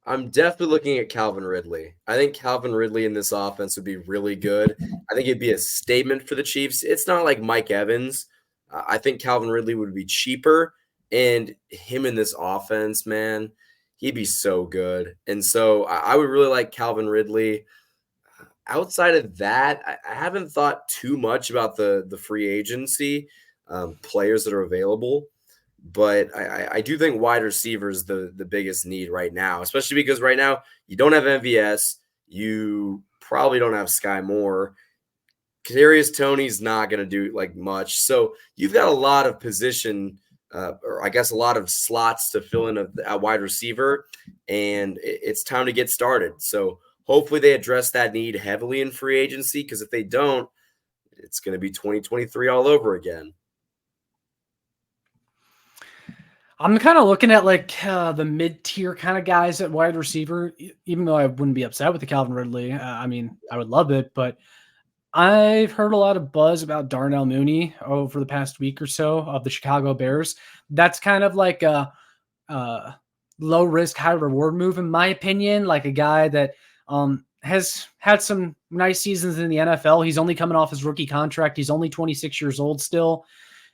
I'm definitely looking at Calvin Ridley. I think Calvin Ridley in this offense would be really good. I think it'd be a statement for the Chiefs. It's not like Mike Evans. I think Calvin Ridley would be cheaper, and him in this offense, man, he'd be so good. And so I would really like Calvin Ridley. Outside of that, I haven't thought too much about the free agency players that are available. But I do think wide receiver is the biggest need right now, especially because right now you don't have MVS. You probably don't have Sky Moore. Kadarius Toney's not going to do like much. So you've got a lot of position, or I guess a lot of slots to fill in a wide receiver, and it's time to get started. So hopefully they address that need heavily in free agency, because if they don't, it's going to be 2023 all over again. I'm kind of looking at like the mid-tier kind of guys at wide receiver, even though I wouldn't be upset with the Calvin Ridley. I mean, I would love it, but I've heard a lot of buzz about Darnell Mooney over the past week or so of the Chicago Bears. That's kind of like a low risk, high reward move, in my opinion. Like a guy that has had some nice seasons in the NFL. He's only coming off his rookie contract. He's only 26 years old still.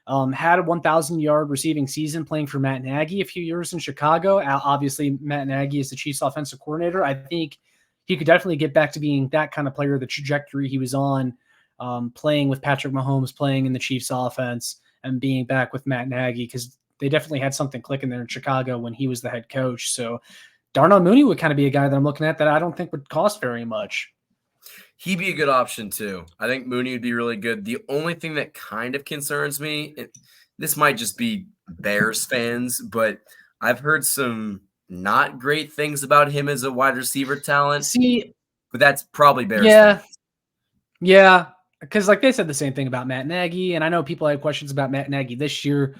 Had a 1,000-yard receiving season playing for Matt Nagy a few years in Chicago. Obviously, Matt Nagy is the Chiefs offensive coordinator. I think he could definitely get back to being that kind of player, the trajectory he was on, playing with Patrick Mahomes, playing in the Chiefs offense, and being back with Matt Nagy, because they definitely had something clicking there in Chicago when he was the head coach. So Darnell Mooney would kind of be a guy that I'm looking at that I don't think would cost very much. He'd be a good option too. I think Mooney would be really good. The only thing that kind of concerns me, this might just be Bears fans, but I've heard some not great things about him as a wide receiver talent. But that's probably Bears fans. Yeah, because like they said the same thing about Matt Nagy, and I know people had questions about Matt Nagy this year.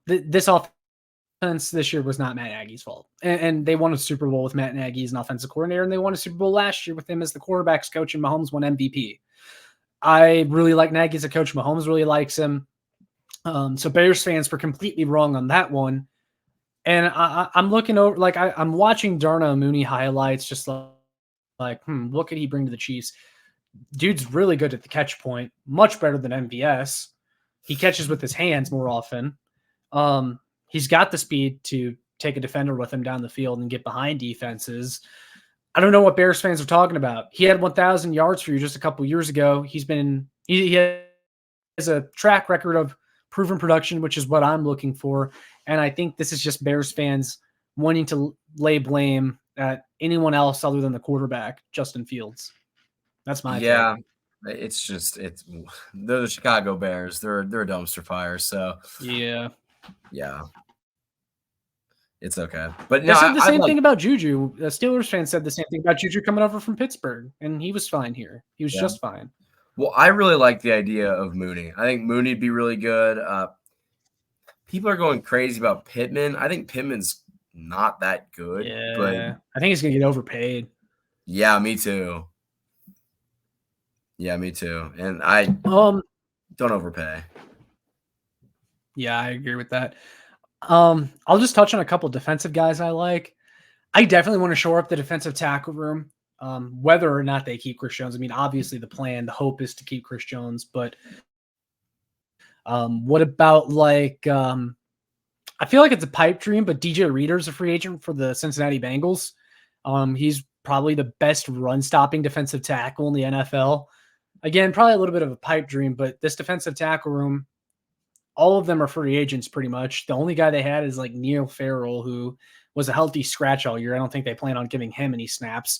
This offense this year was not Matt Nagy's fault. And they won a Super Bowl with Matt Nagy as an offensive coordinator, and they won a Super Bowl last year with him as the quarterback's coach, and Mahomes won MVP. I really like Nagy as a coach. Mahomes really likes him. So Bears fans were completely wrong on that one. And I'm looking over, like I'm watching Darnell Mooney highlights, just like, what could he bring to the Chiefs? Dude's really good at the catch point, much better than MVS. He catches with his hands more often. He's got the speed to take a defender with him down the field and get behind defenses. I don't know what Bears fans are talking about. He had 1,000 yards for you just a couple years ago. He has a track record of proven production, which is what I'm looking for. And I think this is just Bears fans wanting to lay blame at anyone else other than the quarterback, Justin Fields. That's my take. They're the Chicago Bears. They're a dumpster fire. So yeah. It's okay. But they said the same thing about Juju. Steelers fans said the same thing about Juju coming over from Pittsburgh, and he was fine here. He was just fine. Well, I really like the idea of Mooney. I think Mooney would be really good. People are going crazy about Pittman. I think Pittman's not that good. Yeah, but I think he's going to get overpaid. Yeah, me too. And I don't overpay. Yeah, I agree with that. I'll just touch on a couple defensive guys I like. I definitely want to shore up the defensive tackle room, whether or not they keep Chris Jones. I mean, obviously the hope is to keep Chris Jones, but what about like, I feel like it's a pipe dream, but DJ Reader's a free agent for the Cincinnati Bengals. He's probably the best run stopping defensive tackle in the NFL. Again, probably a little bit of a pipe dream, but this defensive tackle room, all of them are free agents pretty much. The only guy they had is like Neil Farrell, who was a healthy scratch all year. I don't think they plan on giving him any snaps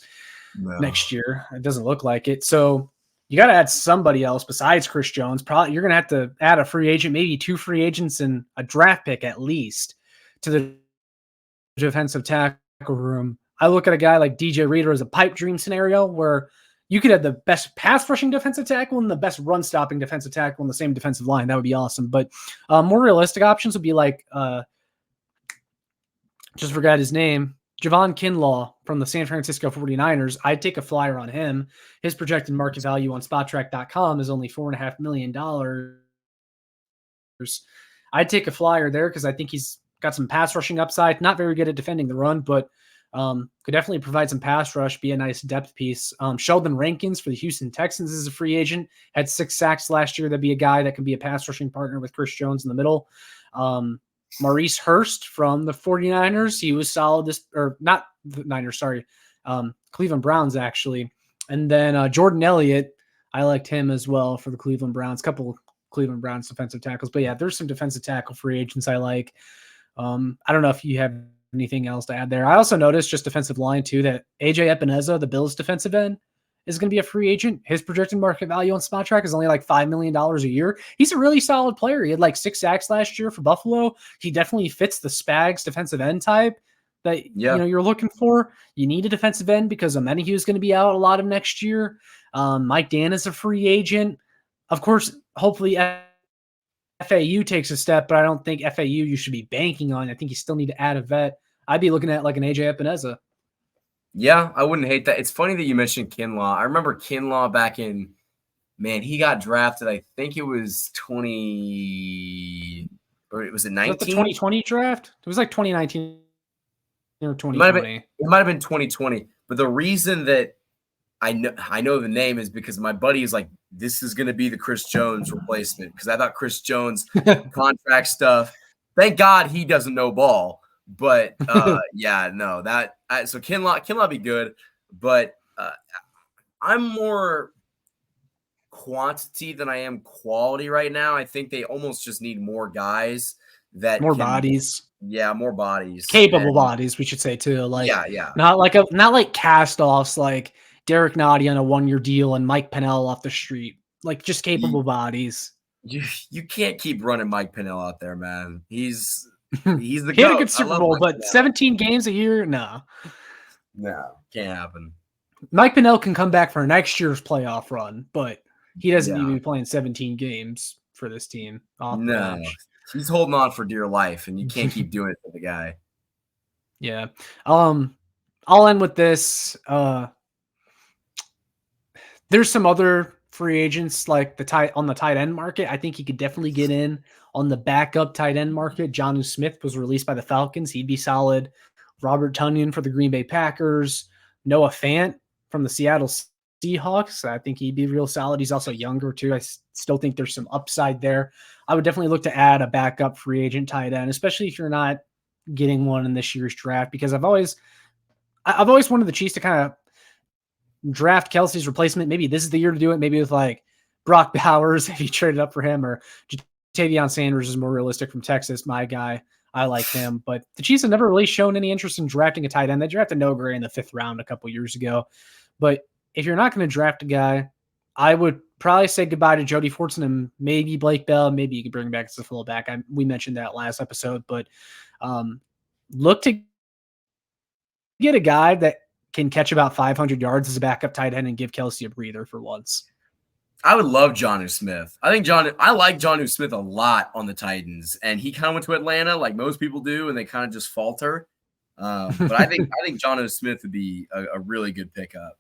next year. It doesn't look like it. So you got to add somebody else besides Chris Jones. Probably you're going to have to add a free agent, maybe 2 free agents and a draft pick at least to the defensive tackle room. I look at a guy like DJ Reader as a pipe dream scenario where you could have the best pass rushing defensive tackle and the best run stopping defensive tackle on the same defensive line. That would be awesome. But more realistic options would be like, just forgot his name, Javon Kinlaw from the San Francisco 49ers. I'd take a flyer on him. His projected market value on spottrack.com is only $4.5 million. I'd take a flyer there because I think he's got some pass rushing upside. Not very good at defending the run, but could definitely provide some pass rush, be a nice depth piece. Sheldon Rankins for the Houston Texans is a free agent, had 6 sacks last year. That'd be a guy that can be a pass rushing partner with Chris Jones in the middle. Maurice Hurst from the 49ers. He was solid not the Niners, sorry. Cleveland Browns actually. And then Jordan Elliott, I liked him as well for the Cleveland Browns. Couple of Cleveland Browns defensive tackles, but yeah, there's some defensive tackle free agents I like. I don't know if you have anything else to add there. I also noticed just defensive line too, that AJ Epineza, the Bills defensive end, is going to be a free agent. His projected market value on SpotTrack is only like $5 million a year. He's a really solid player. He had like 6 sacks last year for Buffalo. He definitely fits the Spags defensive end type that you're looking for. You need a defensive end because Omenihu is going to be out a lot of next year. Mike Dan is a free agent. Of course, hopefully FAU takes a step, but I don't think FAU you should be banking on. I think you still need to add a vet. I'd be looking at like an AJ Epineza. Yeah, I wouldn't hate that. It's funny that you mentioned Kinlaw. I remember Kinlaw back in, he got drafted. I think it was 20, or it was it 19? The 2020 draft? It was like 2019 or 2020. It might have been 2020. But the reason that I know the name is because my buddy is like, this is going to be the Chris Jones replacement, because I thought Chris Jones contract stuff. Thank God he doesn't know ball. But so Kinlaw be good, but I'm more quantity than I am quality right now. I think they almost just need more guys bodies. Yeah, more bodies, capable bodies, we should say too. Like yeah, not like cast-offs like Derek Noddy on a 1-year deal and Mike Pennell off the street. Like just capable bodies. You can't keep running Mike Pennell out there, man. He's the he goat. had a good Super Bowl, but 17 games a year, no, can't happen. Mike Pennell can come back for next year's playoff run, but he doesn't need to be playing 17 games for this team. No, he's holding on for dear life, and you can't keep doing it to the guy. Yeah. I'll end with this. There's some other free agents like on the tight end market. I think he could definitely get in on the backup tight end market. Jonnu Smith was released by the Falcons. He'd be solid. Robert Tonyan for the Green Bay Packers. Noah Fant from the Seattle Seahawks. I think he'd be real solid. He's also younger too. I still think there's some upside there. I would definitely look to add a backup free agent tight end, especially if you're not getting one in this year's draft, because I've always wanted the Chiefs to kind of draft Kelsey's replacement. Maybe this is the year to do it. Maybe with like Brock Bowers, if you traded up for him, or Tavion Sanders is more realistic from Texas. My guy, I like him. But the Chiefs have never really shown any interest in drafting a tight end. They drafted Noah Gray in the 5th round a couple years ago. But if you're not going to draft a guy, I would probably say goodbye to Jody Fortson and maybe Blake Bell. Maybe you could bring him back as a fullback. We mentioned that last episode. But look to get a guy that can catch about 500 yards as a backup tight end and give Kelsey a breather for once. I would love Jonnu Smith. I like Jonnu Smith a lot on the Titans, and he kind of went to Atlanta like most people do, and they kind of just falter. But I think Jonnu Smith would be a really good pickup.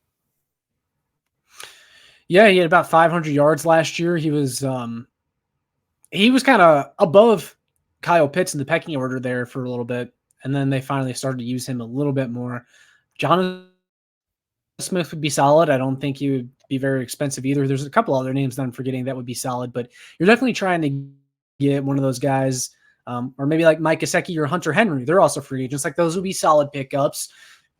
Yeah, he had about 500 yards last year. He was kind of above Kyle Pitts in the pecking order there for a little bit, and then they finally started to use him a little bit more. Jonnu Smith would be solid. I don't think he would be very expensive either. There's a couple other names that I'm forgetting that would be solid, but you're definitely trying to get one of those guys, or maybe like Mike Gesicki or Hunter Henry. They're also free agents. Like those would be solid pickups.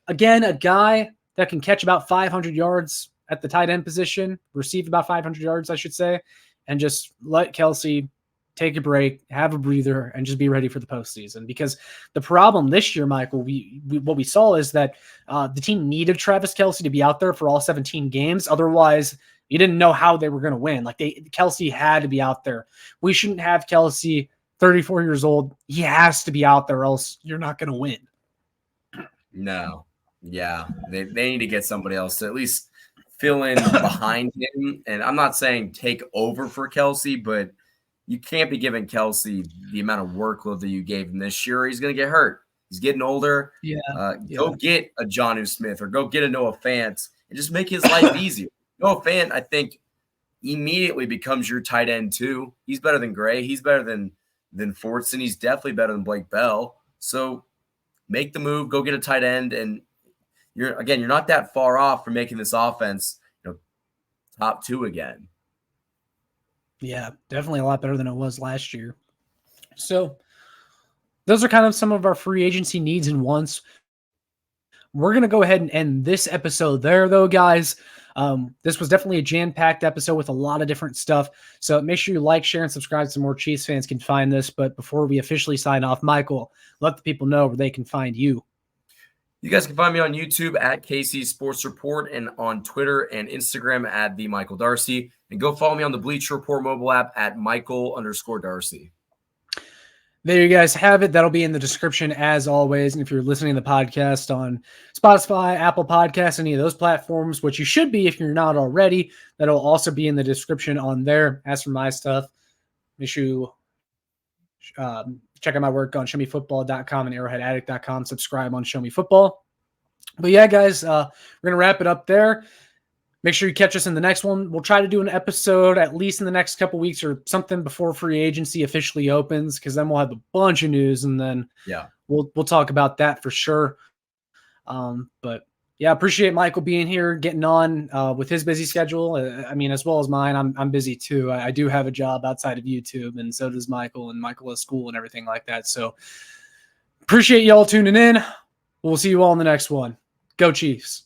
Again, a guy that can catch about 500 yards at the tight end position, receive about 500 yards, I should say, and just let Kelsey take a break, have a breather, and just be ready for the postseason. Because the problem this year, Michael, what we saw is that the team needed Travis Kelce to be out there for all 17 games. Otherwise, you didn't know how they were going to win. Like Kelce had to be out there. We shouldn't have Kelce, 34 years old. He has to be out there, else you're not going to win. No. Yeah. They need to get somebody else to at least fill in behind him. And I'm not saying take over for Kelce, but you can't be giving Kelce the amount of workload that you gave him this year. He's going to get hurt. He's getting older. Go get a L'Jarius Sneed or go get a Noah Fant and just make his life easier. Noah Fant, I think, immediately becomes your tight end too. He's better than Gray. He's better than Fortson. He's definitely better than Blake Bell. So make the move, go get a tight end, and you're not that far off from making this offense, top 2 again. Yeah, definitely a lot better than it was last year. So those are kind of some of our free agency needs and wants. We're going to go ahead and end this episode there, though, guys. This was definitely a jam-packed episode with a lot of different stuff. So make sure you like, share, and subscribe so more Chiefs fans can find this. But before we officially sign off, Michael, let the people know where they can find you. You guys can find me on YouTube at KC Sports Report and on Twitter and Instagram at the Michael Darcy. And go follow me on the Bleacher Report mobile app at Michael_Darcy. There you guys have it. That'll be in the description as always. And if you're listening to the podcast on Spotify, Apple Podcasts, any of those platforms, which you should be if you're not already, that'll also be in the description on there. As for my stuff, make sure you check out my work on showmefootball.com and arrowheadaddict.com. Subscribe on Show Me Football. But yeah, guys, we're going to wrap it up there. Make sure you catch us in the next one. We'll try to do an episode at least in the next couple weeks or something before free agency officially opens, because then we'll have a bunch of news, and then we'll talk about that for sure. But yeah, appreciate Michael being here, getting on with his busy schedule. I mean, as well as mine, I'm busy too. I do have a job outside of YouTube, and so does Michael, and Michael has school and everything like that. So appreciate y'all tuning in. We'll see you all in the next one. Go Chiefs.